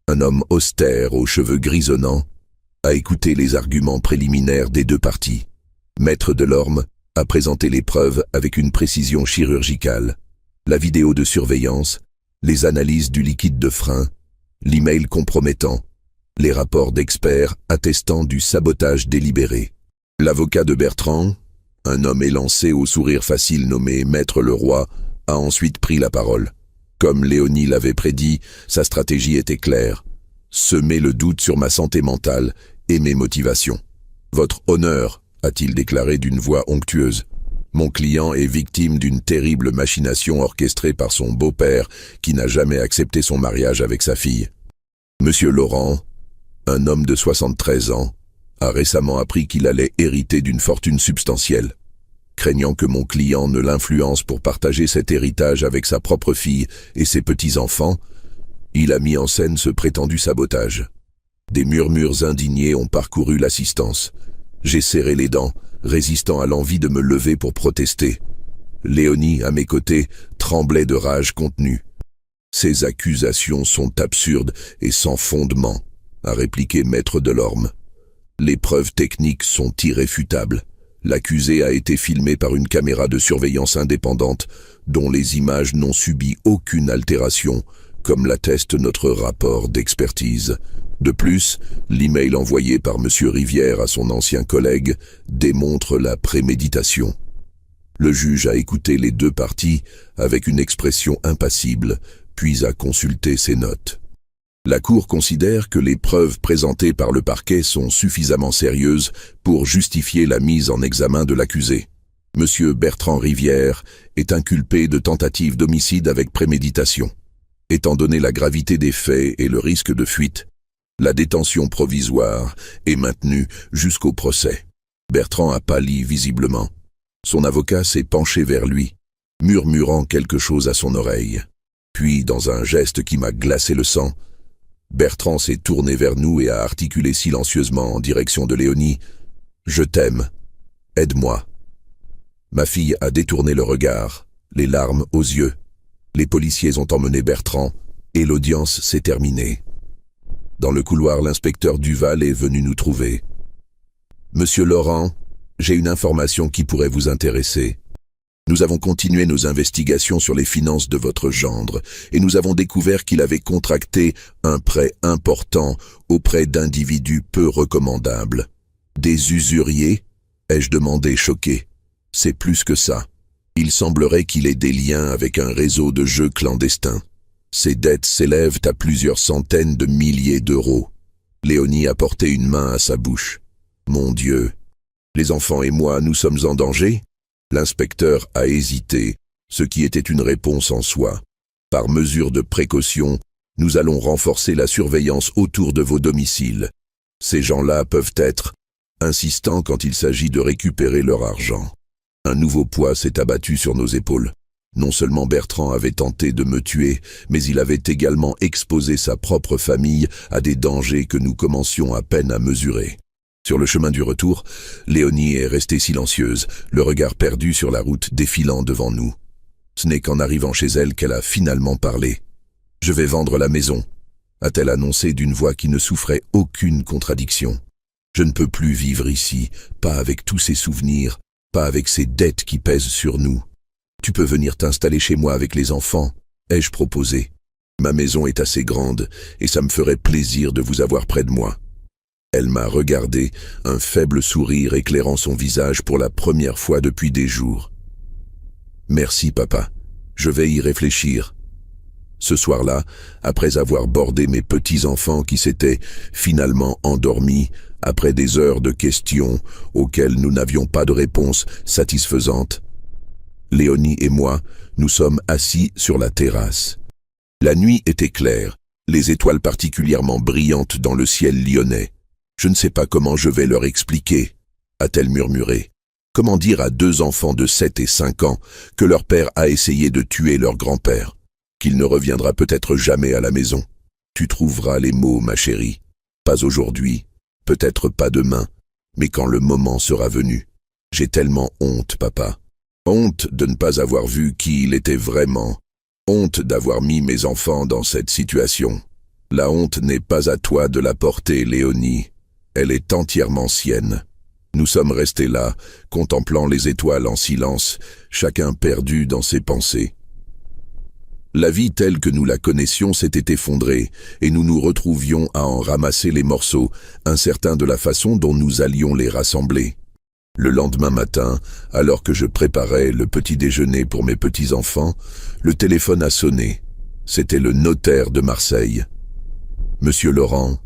S1: un homme austère aux cheveux grisonnants, a écouté les arguments préliminaires des 2 parties. Maître Delorme a présenté les preuves avec une précision chirurgicale. La vidéo de surveillance, les analyses du liquide de frein, l'email compromettant, les rapports d'experts attestant du sabotage délibéré. L'avocat de Bertrand, un homme élancé au sourire facile nommé Maître Leroy, a ensuite pris la parole. Comme Léonie l'avait prédit, sa stratégie était claire. Semer le doute sur ma santé mentale et mes motivations. « Votre honneur », a-t-il déclaré d'une voix onctueuse. « Mon client est victime d'une terrible machination orchestrée par son beau-père qui n'a jamais accepté son mariage avec sa fille. Monsieur Laurent, un homme de 73 ans, a récemment appris qu'il allait hériter d'une fortune substantielle. Craignant que mon client ne l'influence pour partager cet héritage avec sa propre fille et ses petits-enfants, il a mis en scène ce prétendu sabotage. Des murmures indignés ont parcouru l'assistance. J'ai serré les dents, résistant à l'envie de me lever pour protester. Léonie, à mes côtés, tremblait de rage contenue. « Ces accusations sont absurdes et sans fondement », a répliqué Maître Delorme. « Les preuves techniques sont irréfutables. L'accusé a été filmé par une caméra de surveillance indépendante dont les images n'ont subi aucune altération, comme l'atteste notre rapport d'expertise. De plus, l'email envoyé par M. Rivière à son ancien collègue démontre la préméditation. Le juge a écouté les deux parties avec une expression impassible, puis a consulté ses notes. La Cour considère que les preuves présentées par le parquet sont suffisamment sérieuses pour justifier la mise en examen de l'accusé. Monsieur Bertrand Rivière est inculpé de tentative d'homicide avec préméditation. Étant donné la gravité des faits et le risque de fuite, la détention provisoire est maintenue jusqu'au procès. Bertrand a pâli visiblement. Son avocat s'est penché vers lui, murmurant quelque chose à son oreille. Puis, dans un geste qui m'a glacé le sang, Bertrand s'est tourné vers nous et a articulé silencieusement en direction de Léonie « Je t'aime. Aide-moi. » Ma fille a détourné le regard, les larmes aux yeux. Les policiers ont emmené Bertrand et l'audience s'est terminée. Dans le couloir, l'inspecteur Duval est venu nous trouver. « Monsieur Laurent, j'ai une information qui pourrait vous intéresser. Nous avons continué nos investigations sur les finances de votre gendre et nous avons découvert qu'il avait contracté un prêt important auprès d'individus peu recommandables. Des usuriers ? Ai-je demandé choqué. C'est plus que ça. Il semblerait qu'il ait des liens avec un réseau de jeux clandestins. Ses dettes s'élèvent à plusieurs centaines de milliers d'euros. Léonie a porté une main à sa bouche. Mon Dieu, les enfants et moi, nous sommes en danger ? L'inspecteur a hésité, ce qui était une réponse en soi. Par mesure de précaution, nous allons renforcer la surveillance autour de vos domiciles. Ces gens-là peuvent être insistants quand il s'agit de récupérer leur argent. Un nouveau poids s'est abattu sur nos épaules. Non seulement Bertrand avait tenté de me tuer, mais il avait également exposé sa propre famille à des dangers que nous commencions à peine à mesurer. Sur le chemin du retour, Léonie est restée silencieuse, le regard perdu sur la route défilant devant nous. Ce n'est qu'en arrivant chez elle qu'elle a finalement parlé. « Je vais vendre la maison », a-t-elle annoncé d'une voix qui ne souffrait aucune contradiction. « Je ne peux plus vivre ici, pas avec tous ces souvenirs, pas avec ces dettes qui pèsent sur nous. Tu peux venir t'installer chez moi avec les enfants, ai-je proposé. Ma maison est assez grande et ça me ferait plaisir de vous avoir près de moi. » Elle m'a regardé, un faible sourire éclairant son visage pour la première fois depuis des jours. « Merci, papa. Je vais y réfléchir. » Ce soir-là, après avoir bordé mes petits-enfants qui s'étaient finalement endormis après des heures de questions auxquelles nous n'avions pas de réponse satisfaisante, Léonie et moi, nous sommes assis sur la terrasse. La nuit était claire, les étoiles particulièrement brillantes dans le ciel lyonnais. « Je ne sais pas comment je vais leur expliquer », a-t-elle murmuré. « Comment dire à deux enfants de 7 et 5 ans que leur père a essayé de tuer leur grand-père, qu'il ne reviendra peut-être jamais à la maison. Tu trouveras les mots, ma chérie. Pas aujourd'hui, peut-être pas demain, mais quand le moment sera venu. J'ai tellement honte, papa. Honte de ne pas avoir vu qui il était vraiment. Honte d'avoir mis mes enfants dans cette situation. La honte n'est pas à toi de la porter, Léonie. Elle est entièrement sienne. » Nous sommes restés là, contemplant les étoiles en silence, chacun perdu dans ses pensées. La vie telle que nous la connaissions s'était effondrée, et nous nous retrouvions à en ramasser les morceaux, incertains de la façon dont nous allions les rassembler. Le lendemain matin, alors que je préparais le petit déjeuner pour mes petits-enfants, le téléphone a sonné. C'était le notaire de Marseille. « Monsieur Laurent,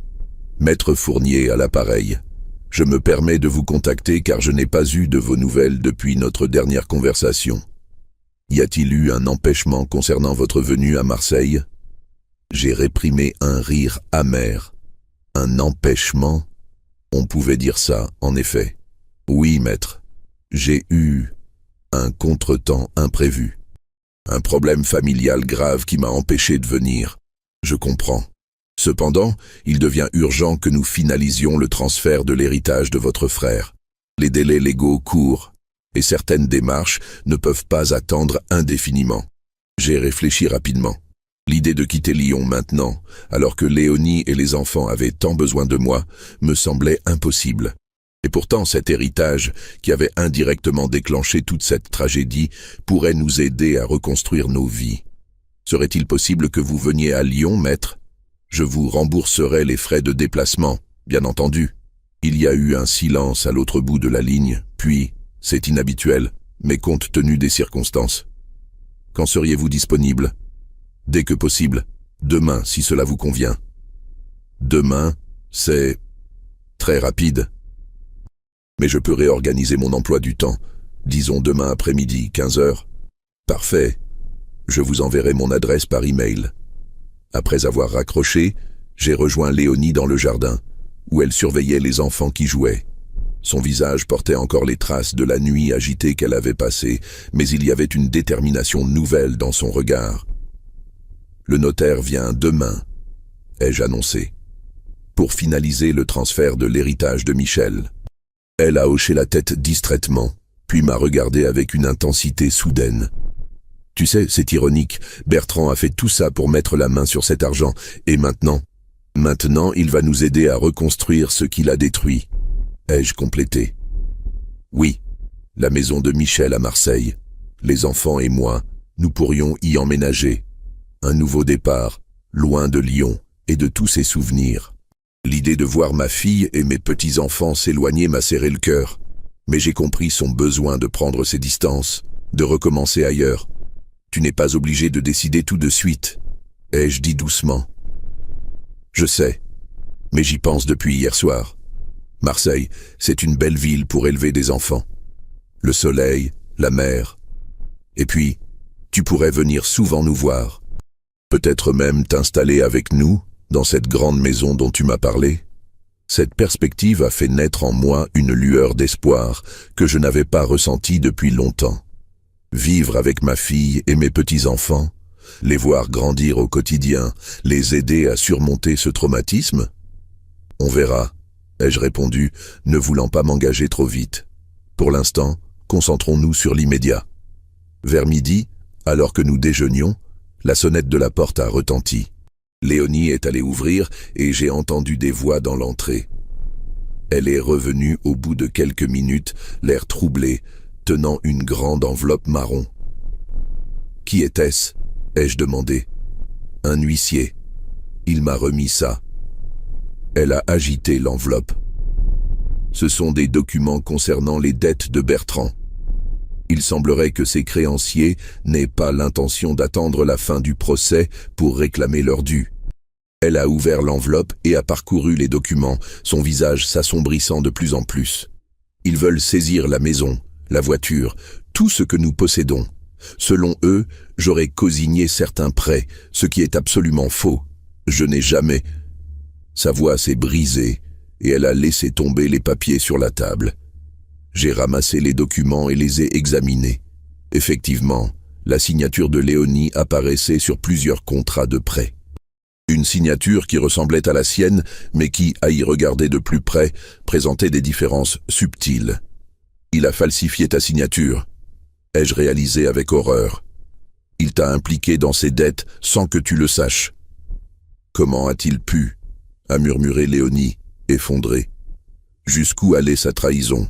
S1: Maître Fournier à l'appareil. Je me permets de vous contacter car je n'ai pas eu de vos nouvelles depuis notre dernière conversation. Y a-t-il eu un empêchement concernant votre venue à Marseille ?» J'ai réprimé un rire amer. Un empêchement ? On pouvait dire ça, en effet. Oui, maître. J'ai eu un contretemps imprévu. Un problème familial grave qui m'a empêché de venir. Je comprends. Cependant, il devient urgent que nous finalisions le transfert de l'héritage de votre frère. Les délais légaux courent, et certaines démarches ne peuvent pas attendre indéfiniment. J'ai réfléchi rapidement. L'idée de quitter Lyon maintenant, alors que Léonie et les enfants avaient tant besoin de moi, me semblait impossible. Et pourtant, cet héritage, qui avait indirectement déclenché toute cette tragédie, pourrait nous aider à reconstruire nos vies. Serait-il possible que vous veniez à Lyon, maître ? Je vous rembourserai les frais de déplacement, bien entendu. » Il y a eu un silence à l'autre bout de la ligne, puis, c'est inhabituel, mais compte tenu des circonstances. Quand seriez-vous disponible? Dès que possible. Demain, si cela vous convient. Demain, c'est très rapide. Mais je peux réorganiser mon emploi du temps. Disons demain après-midi, 15 heures. Parfait. Je vous enverrai mon adresse par email. Après avoir raccroché, j'ai rejoint Léonie dans le jardin, où elle surveillait les enfants qui jouaient. Son visage portait encore les traces de la nuit agitée qu'elle avait passée, mais il y avait une détermination nouvelle dans son regard. Le notaire vient demain, ai-je annoncé, pour finaliser le transfert de l'héritage de Michel. Elle a hoché la tête distraitement, puis m'a regardé avec une intensité soudaine. Tu sais, c'est ironique, Bertrand a fait tout ça pour mettre la main sur cet argent, et maintenant, il va nous aider à reconstruire ce qu'il a détruit. Ai-je complété? Oui, la maison de Michel à Marseille. Les enfants et moi, nous pourrions y emménager. Un nouveau départ, loin de Lyon et de tous ses souvenirs. L'idée de voir ma fille et mes petits-enfants s'éloigner m'a serré le cœur. Mais j'ai compris son besoin de prendre ses distances, de recommencer ailleurs. Tu n'es pas obligé de décider tout de suite, ai-je dit doucement. Je sais, mais j'y pense depuis hier soir. Marseille, c'est une belle ville pour élever des enfants. Le soleil, la mer. Et puis, tu pourrais venir souvent nous voir. Peut-être même t'installer avec nous, dans cette grande maison dont tu m'as parlé. Cette perspective a fait naître en moi une lueur d'espoir que je n'avais pas ressentie depuis longtemps. Vivre avec ma fille et mes petits-enfants, les voir grandir au quotidien, les aider à surmonter ce traumatisme? On verra, ai-je répondu, ne voulant pas m'engager trop vite. Pour l'instant, concentrons-nous sur l'immédiat. Vers midi, alors que nous déjeunions, la sonnette de la porte a retenti. Léonie est allée ouvrir et j'ai entendu des voix dans l'entrée. Elle est revenue au bout de quelques minutes, l'air troublé, tenant une grande enveloppe marron. « Qui était-ce » ai-je demandé. « Un huissier. Il m'a remis ça. » Elle a agité l'enveloppe. « Ce sont des documents concernant les dettes de Bertrand. Il semblerait que ces créanciers n'aient pas l'intention d'attendre la fin du procès pour réclamer leur dû. » Elle a ouvert l'enveloppe et a parcouru les documents, son visage s'assombrissant de plus en plus. « Ils veulent saisir la maison, la voiture, tout ce que nous possédons. Selon eux, j'aurais cosigné certains prêts, ce qui est absolument faux. Je n'ai jamais... » Sa voix s'est brisée et elle a laissé tomber les papiers sur la table. J'ai ramassé les documents et les ai examinés. Effectivement, la signature de Léonie apparaissait sur plusieurs contrats de prêt. Une signature qui ressemblait à la sienne, mais qui, à y regarder de plus près, présentait des différences subtiles. « Il a falsifié ta signature », ai-je réalisé avec horreur. « Il t'a impliqué dans ses dettes sans que tu le saches. » « Comment a-t-il pu » a murmuré Léonie, effondrée. « Jusqu'où allait sa trahison ?»«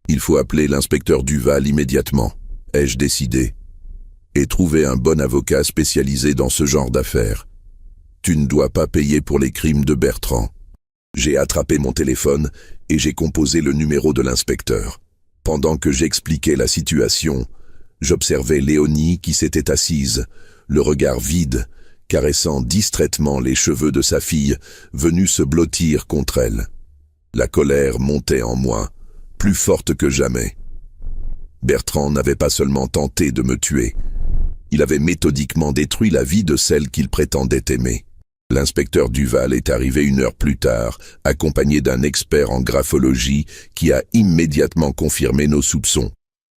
S1: Il faut appeler l'inspecteur Duval immédiatement », ai-je décidé, « et trouver un bon avocat spécialisé dans ce genre d'affaires. Tu ne dois pas payer pour les crimes de Bertrand. » J'ai attrapé mon téléphone et j'ai composé le numéro de l'inspecteur. Pendant que j'expliquais la situation, j'observais Léonie qui s'était assise, le regard vide, caressant distraitement les cheveux de sa fille, venue se blottir contre elle. La colère montait en moi, plus forte que jamais. Bertrand n'avait pas seulement tenté de me tuer, il avait méthodiquement détruit la vie de celle qu'il prétendait aimer. L'inspecteur Duval est arrivé 1 heure plus tard, accompagné d'un expert en graphologie qui a immédiatement confirmé nos soupçons.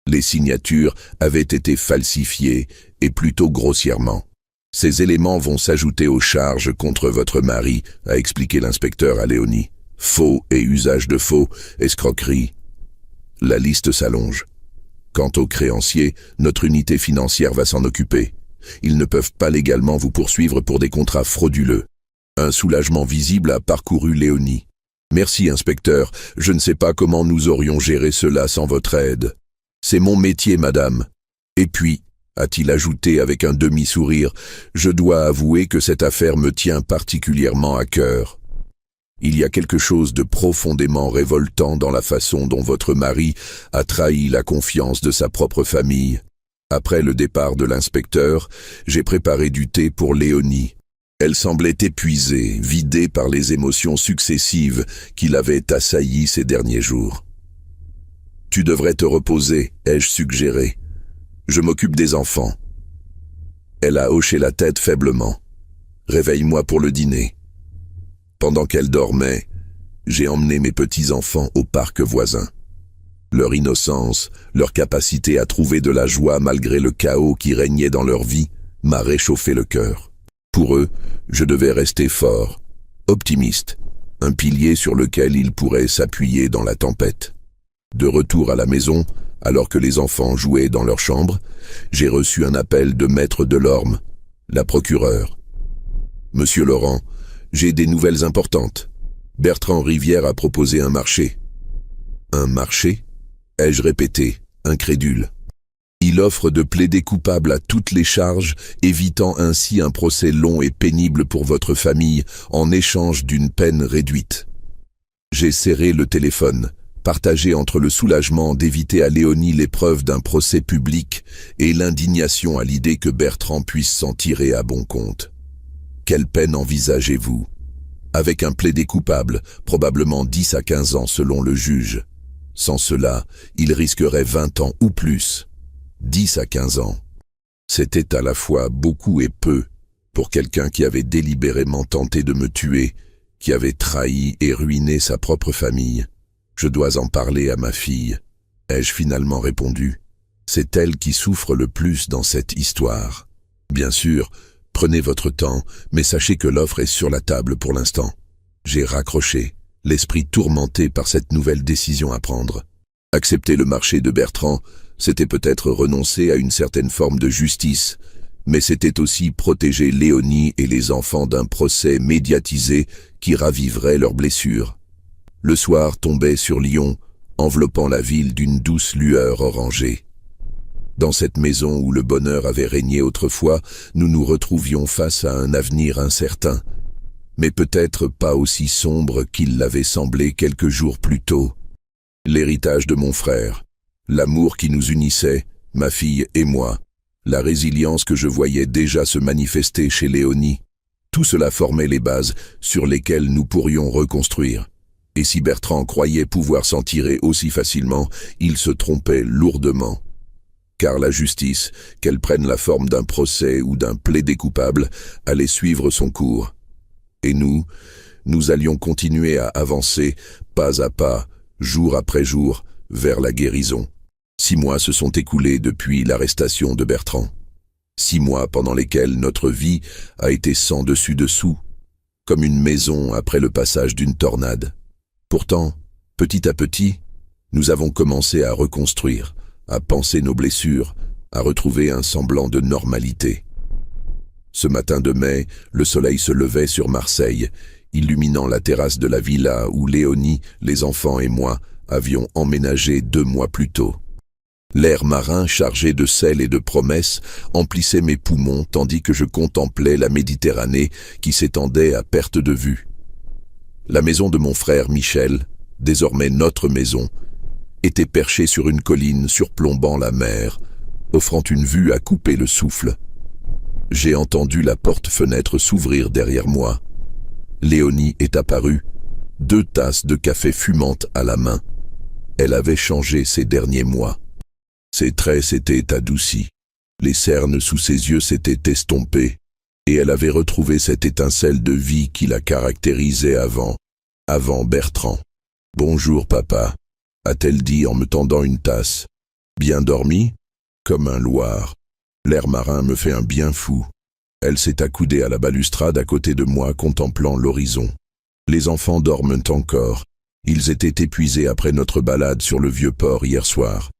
S1: Les signatures avaient été falsifiées, et plutôt grossièrement. Ces éléments vont s'ajouter aux charges contre votre mari, a expliqué l'inspecteur à Léonie. Faux et usage de faux, escroquerie. La liste s'allonge. Quant aux créanciers, notre unité financière va s'en occuper. Ils ne peuvent pas légalement vous poursuivre pour des contrats frauduleux. Un soulagement visible a parcouru Léonie. Merci, inspecteur, je ne sais pas comment nous aurions géré cela sans votre aide. C'est mon métier, madame. Et puis, a-t-il ajouté avec un demi-sourire, je dois avouer que cette affaire me tient particulièrement à cœur. Il y a quelque chose de profondément révoltant dans la façon dont votre mari a trahi la confiance de sa propre famille. Après le départ de l'inspecteur, j'ai préparé du thé pour Léonie. Elle semblait épuisée, vidée par les émotions successives qui l'avaient assaillie ces derniers jours. « Tu devrais te reposer », ai-je suggéré. « Je m'occupe des enfants. » Elle a hoché la tête faiblement. « Réveille-moi pour le dîner. » Pendant qu'elle dormait, j'ai emmené mes petits-enfants au parc voisin. Leur innocence, leur capacité à trouver de la joie malgré le chaos qui régnait dans leur vie, m'a réchauffé le cœur. Pour eux, je devais rester fort, optimiste, un pilier sur lequel ils pourraient s'appuyer dans la tempête. De retour à la maison, alors que les enfants jouaient dans leur chambre, j'ai reçu un appel de Maître Delorme, la procureure. « Monsieur Laurent, j'ai des nouvelles importantes. Bertrand Rivière a proposé un marché. »« Un marché ?» ai-je répété, incrédule. « Il offre de plaider coupable à toutes les charges, évitant ainsi un procès long et pénible pour votre famille en échange d'une peine réduite. » J'ai serré le téléphone, partagé entre le soulagement d'éviter à Léonie l'épreuve d'un procès public et l'indignation à l'idée que Bertrand puisse s'en tirer à bon compte. « Quelle peine envisagez-vous » ? Avec un plaidé coupable, probablement 10 à 15 ans selon le juge. Sans cela, il risquerait 20 ans ou plus. 10 à 15 ans. C'était à la fois beaucoup et peu pour quelqu'un qui avait délibérément tenté de me tuer, qui avait trahi et ruiné sa propre famille. Je dois en parler à ma fille, ai-je finalement répondu. C'est elle qui souffre le plus dans cette histoire. Bien sûr, prenez votre temps, mais sachez que l'offre est sur la table pour l'instant. J'ai raccroché, l'esprit tourmenté par cette nouvelle décision à prendre. Accepter le marché de Bertrand, c'était peut-être renoncer à une certaine forme de justice, mais c'était aussi protéger Léonie et les enfants d'un procès médiatisé qui raviverait leurs blessures. Le soir tombait sur Lyon, enveloppant la ville d'une douce lueur orangée. Dans cette maison où le bonheur avait régné autrefois, nous nous retrouvions face à un avenir incertain, mais peut-être pas aussi sombre qu'il l'avait semblé quelques jours plus tôt. L'héritage de mon frère, l'amour qui nous unissait, ma fille et moi, la résilience que je voyais déjà se manifester chez Léonie, tout cela formait les bases sur lesquelles nous pourrions reconstruire. Et si Bertrand croyait pouvoir s'en tirer aussi facilement, il se trompait lourdement. Car la justice, qu'elle prenne la forme d'un procès ou d'un plaidé coupable, allait suivre son cours. Et nous allions continuer à avancer, pas à pas, jour après jour, vers la guérison. 6 mois se sont écoulés depuis l'arrestation de Bertrand. 6 mois pendant lesquels notre vie a été sans dessus-dessous, comme une maison après le passage d'une tornade. Pourtant, petit à petit, nous avons commencé à reconstruire, à panser nos blessures, à retrouver un semblant de normalité. Ce matin de mai, le soleil se levait sur Marseille, illuminant la terrasse de la villa où Léonie, les enfants et moi avions emménagé 2 mois plus tôt. L'air marin chargé de sel et de promesses emplissait mes poumons tandis que je contemplais la Méditerranée qui s'étendait à perte de vue. La maison de mon frère Michel, désormais notre maison, était perchée sur une colline surplombant la mer, offrant une vue à couper le souffle. J'ai entendu la porte-fenêtre s'ouvrir derrière moi. Léonie est apparue, 2 tasses de café fumantes à la main. Elle avait changé ces derniers mois. Ses traits s'étaient adoucis, les cernes sous ses yeux s'étaient estompées, et elle avait retrouvé cette étincelle de vie qui la caractérisait avant Bertrand. « Bonjour papa », a-t-elle dit en me tendant une tasse. « Bien dormi ?» Comme un loir. L'air marin me fait un bien fou. Elle s'est accoudée à la balustrade à côté de moi, contemplant l'horizon. Les enfants dorment encore. Ils étaient épuisés après notre balade sur le vieux port hier soir.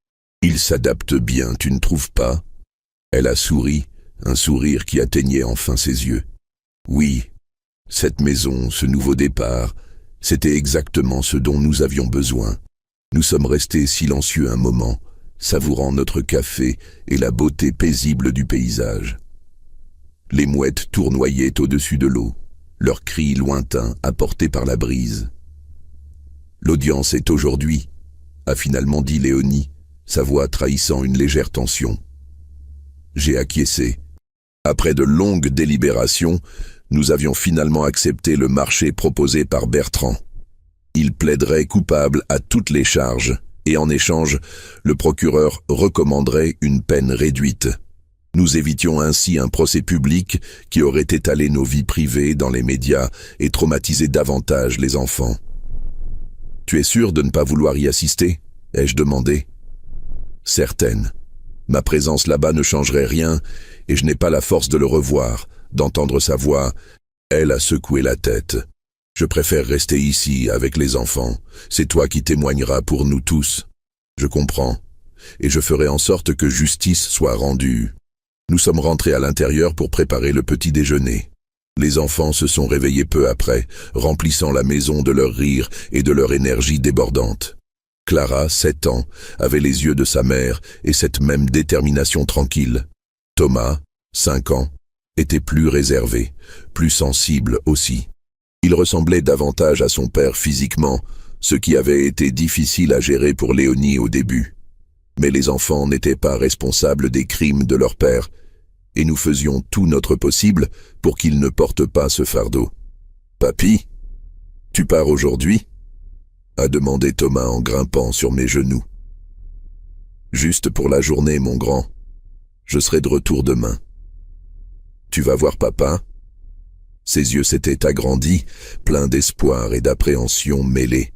S1: Ils s'adaptent bien, tu ne trouves pas ? Elle a souri, un sourire qui atteignait enfin ses yeux. Oui, cette maison, ce nouveau départ, c'était exactement ce dont nous avions besoin. Nous sommes restés silencieux un moment, savourant notre café et la beauté paisible du paysage. Les mouettes tournoyaient au-dessus de l'eau. leurs cris lointains apportés par la brise. L'audience est aujourd'hui, a finalement dit Léonie, sa voix trahissant une légère tension. J'ai acquiescé. Après de longues délibérations, nous avions finalement accepté le marché proposé par Bertrand. Il plaiderait coupable à toutes les charges, et en échange, le procureur recommanderait une peine réduite. Nous évitions ainsi un procès public qui aurait étalé nos vies privées dans les médias et traumatisé davantage les enfants. « Tu es sûr de ne pas vouloir y assister ?» ai-je demandé. « Certaine. Ma présence là-bas ne changerait rien et je n'ai pas la force de le revoir, d'entendre sa voix. » Elle a secoué la tête. « Je préfère rester ici avec les enfants. C'est toi qui témoigneras pour nous tous. » Je comprends. Et je ferai en sorte que justice soit rendue. Nous sommes rentrés à l'intérieur pour préparer le petit déjeuner. Les enfants se sont réveillés peu après, remplissant la maison de leurs rires et de leur énergie débordante. Clara, 7 ans, avait les yeux de sa mère et cette même détermination tranquille. Thomas, 5 ans, était plus réservé, plus sensible aussi. Il ressemblait davantage à son père physiquement, ce qui avait été difficile à gérer pour Léonie au début. Mais les enfants n'étaient pas responsables des crimes de leur père, et nous faisions tout notre possible pour qu'ils ne portent pas ce fardeau. « Papy, tu pars aujourd'hui ?» a demandé Thomas en grimpant sur mes genoux. « Juste pour la journée, mon grand. Je serai de retour demain. »« Tu vas voir papa ?» Ses yeux s'étaient agrandis, pleins d'espoir et d'appréhension mêlée.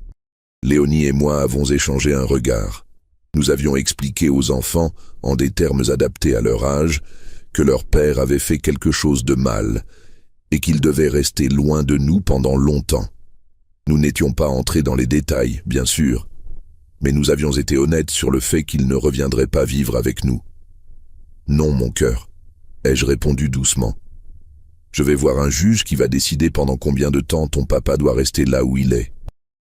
S1: Léonie et moi avons échangé un regard. Nous avions expliqué aux enfants, en des termes adaptés à leur âge, que leur père avait fait quelque chose de mal et qu'il devait rester loin de nous pendant longtemps. Nous n'étions pas entrés dans les détails, bien sûr, mais nous avions été honnêtes sur le fait qu'il ne reviendrait pas vivre avec nous. « Non, mon cœur, » ai-je répondu doucement. « Je vais voir un juge qui va décider pendant combien de temps ton papa doit rester là où il est. »«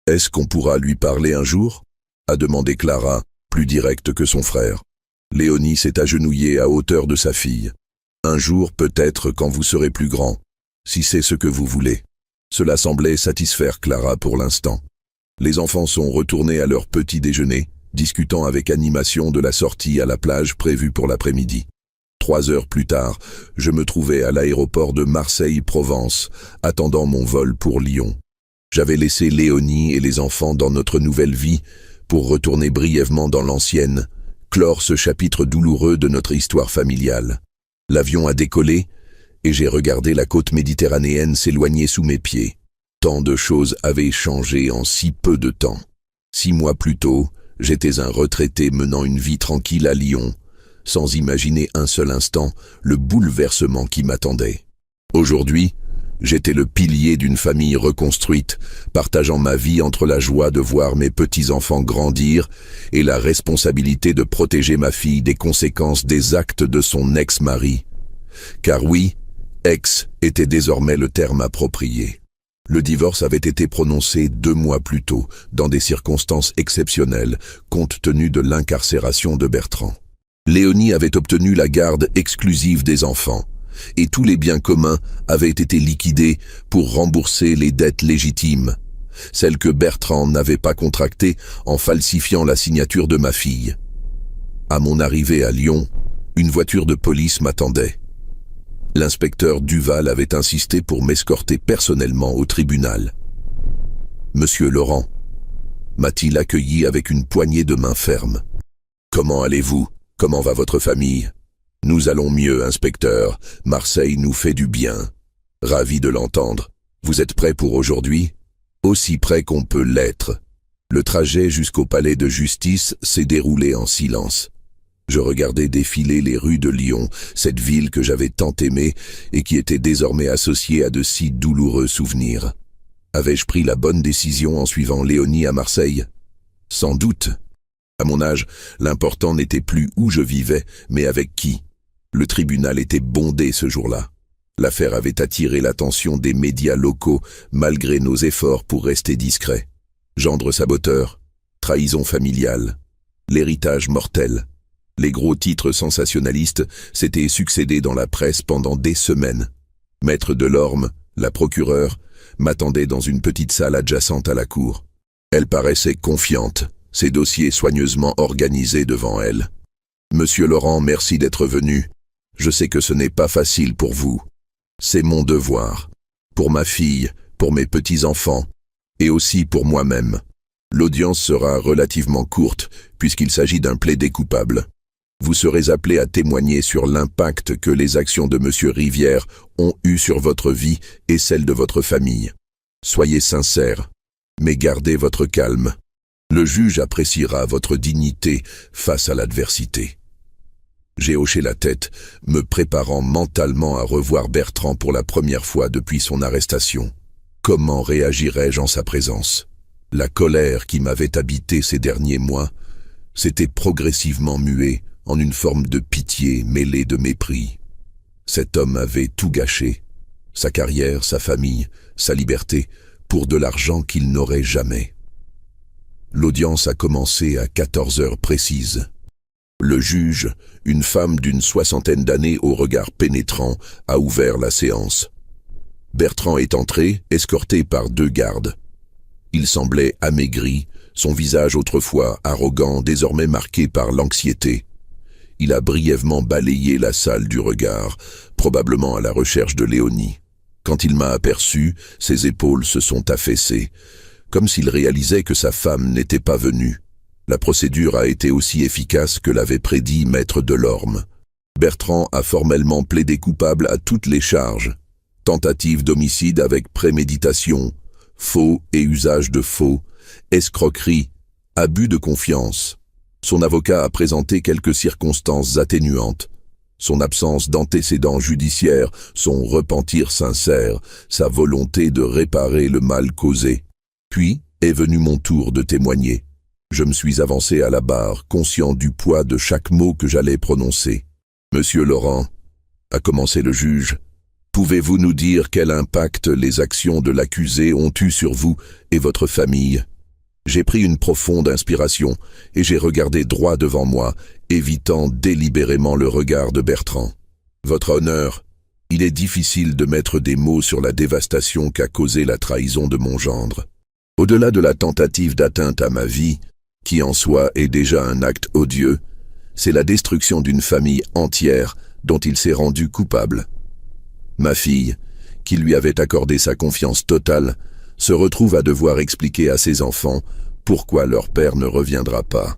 S1: Est-ce qu'on pourra lui parler un jour ?» a demandé Clara, plus directe que son frère. Léonie s'est agenouillée à hauteur de sa fille. « Un jour, peut-être, quand vous serez plus grand, si c'est ce que vous voulez. » Cela semblait satisfaire Clara pour l'instant. Les enfants sont retournés à leur petit déjeuner, discutant avec animation de la sortie à la plage prévue pour l'après-midi. 3 heures plus tard, je me trouvais à l'aéroport de Marseille-Provence, attendant mon vol pour Lyon. J'avais laissé Léonie et les enfants dans notre nouvelle vie pour retourner brièvement dans l'ancienne, clore ce chapitre douloureux de notre histoire familiale. L'avion a décollé et j'ai regardé la côte méditerranéenne s'éloigner sous mes pieds. Tant de choses avaient changé en si peu de temps. 6 mois plus tôt, j'étais un retraité menant une vie tranquille à Lyon, sans imaginer un seul instant le bouleversement qui m'attendait. Aujourd'hui, j'étais le pilier d'une famille reconstruite, partageant ma vie entre la joie de voir mes petits-enfants grandir et la responsabilité de protéger ma fille des conséquences des actes de son ex-mari. Car oui, ex était désormais le terme approprié. Le divorce avait été prononcé 2 mois plus tôt, dans des circonstances exceptionnelles, compte tenu de l'incarcération de Bertrand. Léonie avait obtenu la garde exclusive des enfants, et tous les biens communs avaient été liquidés pour rembourser les dettes légitimes, celles que Bertrand n'avait pas contractées en falsifiant la signature de ma fille. À mon arrivée à Lyon, une voiture de police m'attendait. L'inspecteur Duval avait insisté pour m'escorter personnellement au tribunal. « Monsieur Laurent » m'a-t-il accueilli avec une poignée de main ferme. « Comment allez-vous? Comment va votre famille? »« Nous allons mieux, inspecteur. Marseille nous fait du bien. »« Ravi de l'entendre. Vous êtes prêt pour aujourd'hui? » Aussi prêt qu'on peut l'être. Le trajet jusqu'au palais de justice s'est déroulé en silence. Je regardais défiler les rues de Lyon, cette ville que j'avais tant aimée et qui était désormais associée à de si douloureux souvenirs. Avais-je pris la bonne décision en suivant Léonie à Marseille? Sans doute. À mon âge, l'important n'était plus où je vivais, mais avec qui. Le tribunal était bondé ce jour-là. L'affaire avait attiré l'attention des médias locaux, malgré nos efforts pour rester discrets. Gendre saboteur, trahison familiale, l'héritage mortel. Les gros titres sensationnalistes s'étaient succédés dans la presse pendant des semaines. Maître Delorme, La procureure m'attendait dans une petite salle adjacente à la cour. Elle paraissait confiante, ses dossiers soigneusement organisés devant elle. « Monsieur Laurent, merci d'être venu. Je sais que ce n'est pas facile pour vous. C'est mon devoir. Pour ma fille, pour mes petits-enfants, et aussi pour moi-même. L'audience sera relativement courte, puisqu'il s'agit d'un plaidé coupable. Vous serez appelé à témoigner sur l'impact que les actions de Monsieur Rivière ont eu sur votre vie et celle de votre famille. Soyez sincère, mais gardez votre calme. Le juge appréciera votre dignité face à l'adversité. » J'ai hoché la tête, me préparant mentalement à revoir Bertrand pour la première fois depuis son arrestation. Comment réagirais-je en sa présence? La colère qui m'avait habité ces derniers mois s'était progressivement muée en une forme de pitié mêlée de mépris. Cet homme avait tout gâché, sa carrière, sa famille, sa liberté, pour de l'argent qu'il n'aurait jamais. L'audience a commencé à 14 heures précises. Le juge, une femme d'une 60aine d'années au regard pénétrant, a ouvert la séance. Bertrand est entré, escorté par 2 gardes. Il semblait amaigri, son visage autrefois arrogant, désormais marqué par l'anxiété. Il a brièvement balayé la salle du regard, probablement à la recherche de Léonie. Quand il m'a aperçu, ses épaules se sont affaissées, comme s'il réalisait que sa femme n'était pas venue. La procédure a été aussi efficace que l'avait prédit Maître Delorme. Bertrand a formellement plaidé coupable à toutes les charges. Tentative d'homicide avec préméditation, faux et usage de faux, escroquerie, abus de confiance. Son avocat a présenté quelques circonstances atténuantes. Son absence d'antécédents judiciaires, son repentir sincère, sa volonté de réparer le mal causé. Puis est venu mon tour de témoigner. Je me suis avancé à la barre, conscient du poids de chaque mot que j'allais prononcer. « Monsieur Laurent, » a commencé le juge, « pouvez-vous nous dire quel impact les actions de l'accusé ont eu sur vous et votre famille ?» J'ai pris une profonde inspiration et j'ai regardé droit devant moi, évitant délibérément le regard de Bertrand. « Votre honneur, il est difficile de mettre des mots sur la dévastation qu'a causée la trahison de mon gendre. Au-delà de la tentative d'atteinte à ma vie, qui en soi est déjà un acte odieux, c'est la destruction d'une famille entière dont il s'est rendu coupable. Ma fille, qui lui avait accordé sa confiance totale, se retrouve à devoir expliquer à ses enfants pourquoi leur père ne reviendra pas.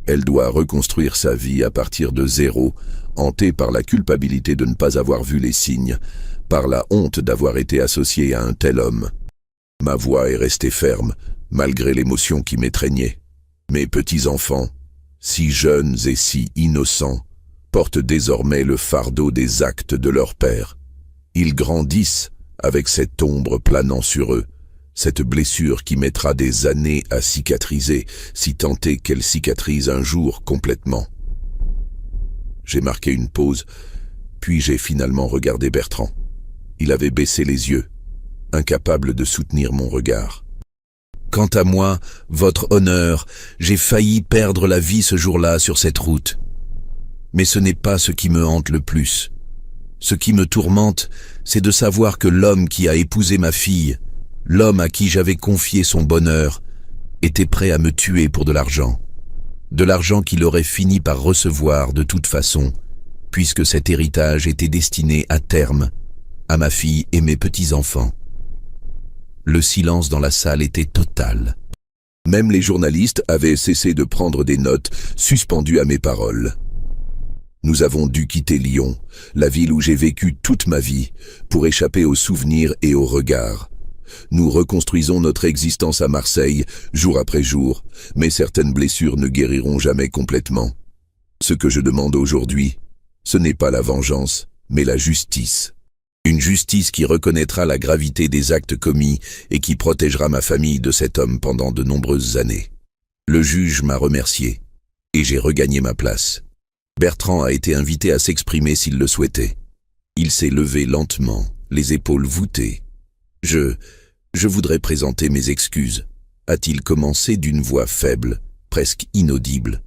S1: Elle doit reconstruire sa vie à partir de zéro, hantée par la culpabilité de ne pas avoir vu les signes, par la honte d'avoir été associée à un tel homme. Ma voix est restée ferme, malgré l'émotion qui m'étreignait. Mes petits-enfants, si jeunes et si innocents, portent désormais le fardeau des actes de leur père. Ils grandissent avec cette ombre planant sur eux, cette blessure qui mettra des années à cicatriser, si tant est qu'elle cicatrise un jour complètement. J'ai marqué une pause, puis j'ai finalement regardé Bertrand. Il avait baissé les yeux, incapable de soutenir mon regard. « Quant à moi, votre honneur, j'ai failli perdre la vie ce jour-là sur cette route. Mais ce n'est pas ce qui me hante le plus. Ce qui me tourmente, c'est de savoir que l'homme qui a épousé ma fille, l'homme à qui j'avais confié son bonheur, était prêt à me tuer pour de l'argent. De l'argent qu'il aurait fini par recevoir de toute façon, puisque cet héritage était destiné à terme à ma fille et mes petits-enfants. » Le silence dans la salle était total. Même les journalistes avaient cessé de prendre des notes, suspendus à mes paroles. Nous avons dû quitter Lyon, la ville où j'ai vécu toute ma vie, pour échapper aux souvenirs et aux regards. Nous reconstruisons notre existence à Marseille, jour après jour, mais certaines blessures ne guériront jamais complètement. Ce que je demande aujourd'hui, ce n'est pas la vengeance, mais la justice. Une justice qui reconnaîtra la gravité des actes commis et qui protégera ma famille de cet homme pendant de nombreuses années. Le juge m'a remercié, et j'ai regagné ma place. Bertrand a été invité à s'exprimer s'il le souhaitait. Il s'est levé lentement, les épaules voûtées. Je voudrais présenter mes excuses, a-t-il commencé d'une voix faible, presque inaudible,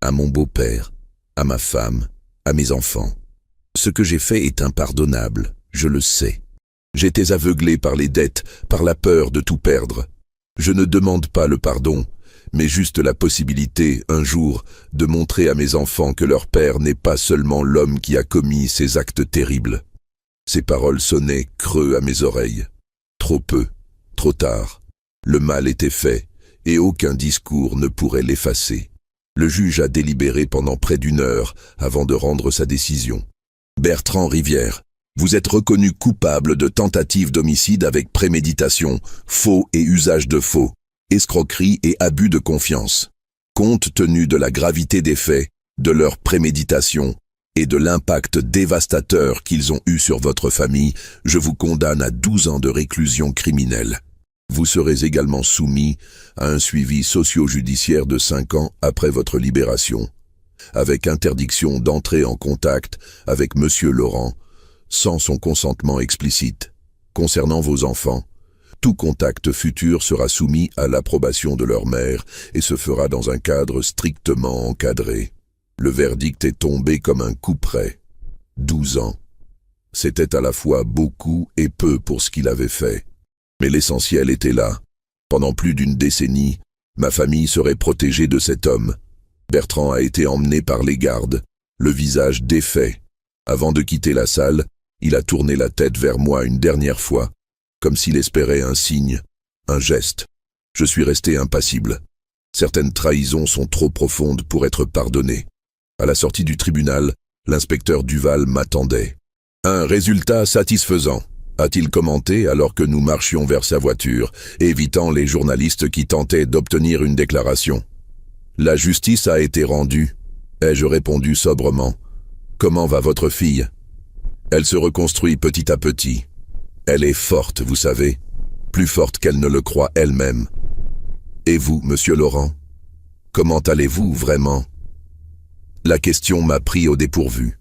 S1: à mon beau-père, à ma femme, à mes enfants. Ce que j'ai fait est impardonnable, je le sais. J'étais aveuglé par les dettes, par la peur de tout perdre. Je ne demande pas le pardon, mais juste la possibilité, un jour, de montrer à mes enfants que leur père n'est pas seulement l'homme qui a commis ces actes terribles. Ces paroles sonnaient creux à mes oreilles. Trop peu, trop tard. Le mal était fait, et aucun discours ne pourrait l'effacer. Le juge a délibéré pendant près d'1 heure avant de rendre sa décision. Bertrand Rivière, vous êtes reconnu coupable de tentative d'homicide avec préméditation, faux et usage de faux, escroquerie et abus de confiance. Compte tenu de la gravité des faits, de leur préméditation et de l'impact dévastateur qu'ils ont eu sur votre famille, je vous condamne à 12 ans de réclusion criminelle. Vous serez également soumis à un suivi socio-judiciaire de 5 ans après votre libération, avec interdiction d'entrer en contact avec Monsieur Laurent, sans son consentement explicite. Concernant vos enfants, tout contact futur sera soumis à l'approbation de leur mère et se fera dans un cadre strictement encadré. Le verdict est tombé comme un couperet. 12 ans. C'était à la fois beaucoup et peu pour ce qu'il avait fait. Mais l'essentiel était là. Pendant plus d'1 décennie, ma famille serait protégée de cet homme. Bertrand a été emmené par les gardes, le visage défait. Avant de quitter la salle, il a tourné la tête vers moi une dernière fois, comme s'il espérait un signe, un geste. Je suis resté impassible. Certaines trahisons sont trop profondes pour être pardonnées. À la sortie du tribunal, l'inspecteur Duval m'attendait. Un résultat satisfaisant, a-t-il commenté alors que nous marchions vers sa voiture, évitant les journalistes qui tentaient d'obtenir une déclaration. La justice a été rendue, ai-je répondu sobrement. Comment va votre fille? Elle se reconstruit petit à petit. Elle est forte, vous savez, plus forte qu'elle ne le croit elle-même. Et vous, monsieur Laurent? Comment allez-vous vraiment? La question m'a pris au dépourvu.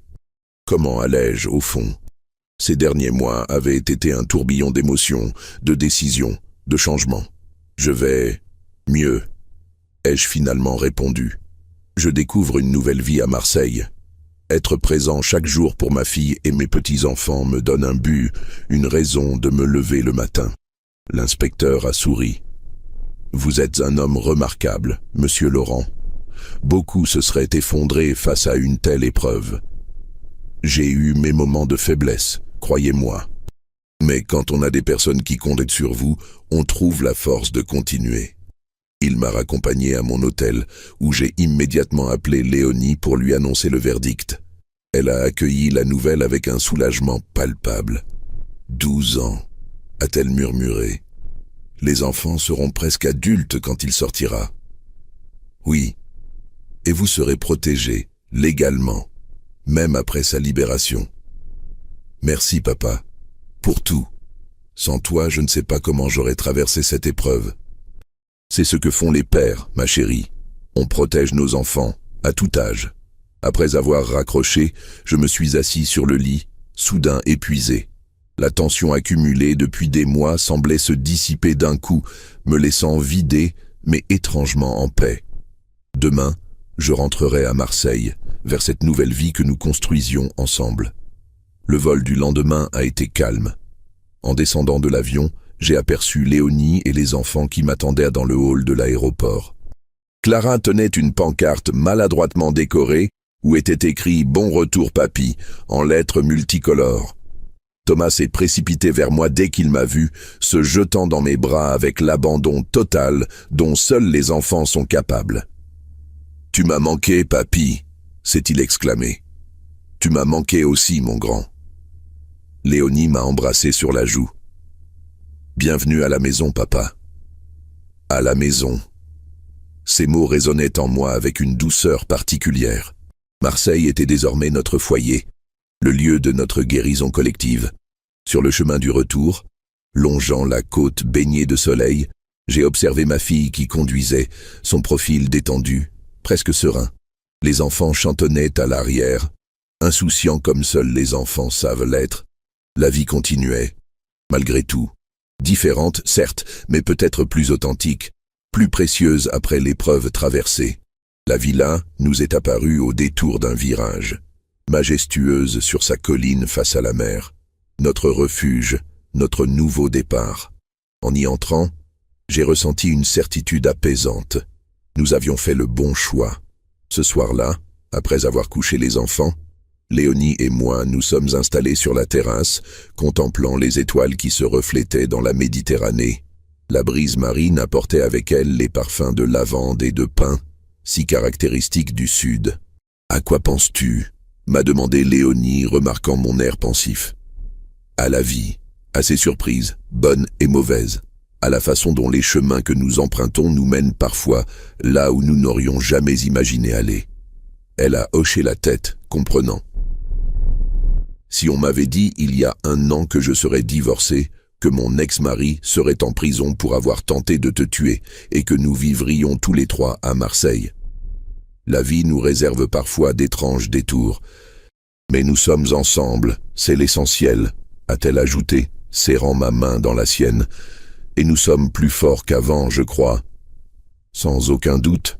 S1: Comment allais-je, au fond? Ces derniers mois avaient été un tourbillon d'émotions, de décisions, de changements. Je vais mieux, ai-je finalement répondu. Je découvre une nouvelle vie à Marseille. Être présent chaque jour pour ma fille et mes petits-enfants me donne un but, une raison de me lever le matin. L'inspecteur a souri. Vous êtes un homme remarquable, monsieur Laurent. Beaucoup se seraient effondrés face à une telle épreuve. J'ai eu mes moments de faiblesse, croyez-moi. Mais quand on a des personnes qui comptent sur vous, on trouve la force de continuer. Il m'a raccompagné à mon hôtel, où j'ai immédiatement appelé Léonie pour lui annoncer le verdict. Elle a accueilli la nouvelle avec un soulagement palpable. 12 ans, a-t-elle murmuré. Les enfants seront presque adultes quand il sortira. Oui, et vous serez protégé, légalement, même après sa libération. Merci, papa, pour tout. Sans toi, je ne sais pas comment j'aurais traversé cette épreuve. C'est ce que font les pères, ma chérie. On protège nos enfants, à tout âge. Après avoir raccroché, je me suis assis sur le lit, soudain épuisé. La tension accumulée depuis des mois semblait se dissiper d'un coup, me laissant vidé, mais étrangement en paix. Demain, je rentrerai à Marseille, vers cette nouvelle vie que nous construisions ensemble. Le vol du lendemain a été calme. En descendant de l'avion, j'ai aperçu Léonie et les enfants qui m'attendaient dans le hall de l'aéroport. Clara tenait une pancarte maladroitement décorée où était écrit « Bon retour papy » en lettres multicolores. Thomas s'est précipité vers moi dès qu'il m'a vu, se jetant dans mes bras avec l'abandon total dont seuls les enfants sont capables. « Tu m'as manqué, papy », s'est-il exclamé. « Tu m'as manqué aussi, mon grand. » Léonie m'a embrassé sur la joue. « Bienvenue à la maison, papa. »« À la maison. » Ces mots résonnaient en moi avec une douceur particulière. Marseille était désormais notre foyer, le lieu de notre guérison collective. Sur le chemin du retour, longeant la côte baignée de soleil, j'ai observé ma fille qui conduisait, son profil détendu, presque serein. Les enfants chantonnaient à l'arrière, insouciants comme seuls les enfants savent l'être. La vie continuait, malgré tout. Différente, certes, mais peut-être plus authentique, plus précieuse après l'épreuve traversée. La villa nous est apparue au détour d'un virage, majestueuse sur sa colline face à la mer. Notre refuge, notre nouveau départ. En y entrant, j'ai ressenti une certitude apaisante. Nous avions fait le bon choix. Ce soir-là, après avoir couché les enfants, Léonie et moi nous sommes installés sur la terrasse, contemplant les étoiles qui se reflétaient dans la Méditerranée. La brise marine apportait avec elle les parfums de lavande et de pin, si caractéristiques du sud. « À quoi penses-tu » m'a demandé Léonie, remarquant mon air pensif. « À la vie, à ses surprises, bonnes et mauvaises, à la façon dont les chemins que nous empruntons nous mènent parfois là où nous n'aurions jamais imaginé aller. » Elle a hoché la tête, comprenant. Si on m'avait dit il y a 1 an que je serais divorcé, que mon ex-mari serait en prison pour avoir tenté de te tuer et que nous vivrions tous les 3 à Marseille. La vie nous réserve parfois d'étranges détours. Mais nous sommes ensemble, c'est l'essentiel, a-t-elle ajouté, serrant ma main dans la sienne. Et nous sommes plus forts qu'avant, je crois. Sans aucun doute.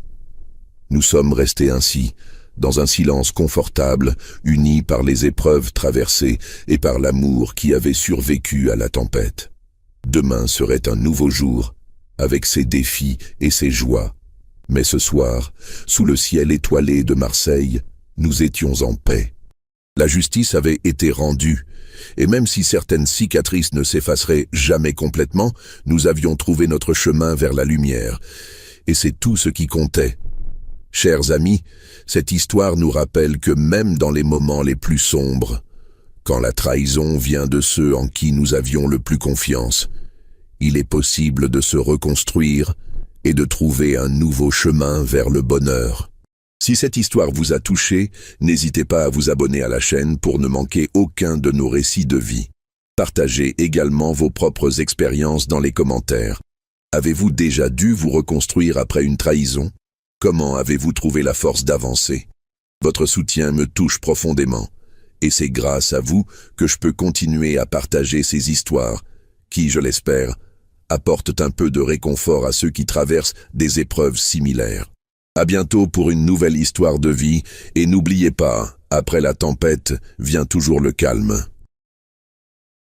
S1: Nous sommes restés ainsi, dans un silence confortable, unis par les épreuves traversées et par l'amour qui avait survécu à la tempête. Demain serait un nouveau jour, avec ses défis et ses joies. Mais ce soir, sous le ciel étoilé de Marseille, nous étions en paix. La justice avait été rendue, et même si certaines cicatrices ne s'effaceraient jamais complètement, nous avions trouvé notre chemin vers la lumière, et c'est tout ce qui comptait. Chers amis, cette histoire nous rappelle que même dans les moments les plus sombres, quand la trahison vient de ceux en qui nous avions le plus confiance, il est possible de se reconstruire et de trouver un nouveau chemin vers le bonheur. Si cette histoire vous a touché, n'hésitez pas à vous abonner à la chaîne pour ne manquer aucun de nos récits de vie. Partagez également vos propres expériences dans les commentaires. Avez-vous déjà dû vous reconstruire après une trahison ? Comment avez-vous trouvé la force d'avancer ? Votre soutien me touche profondément, et c'est grâce à vous que je peux continuer à partager ces histoires qui, je l'espère, apportent un peu de réconfort à ceux qui traversent des épreuves similaires. À bientôt pour une nouvelle histoire de vie, et n'oubliez pas, après la tempête vient toujours le calme.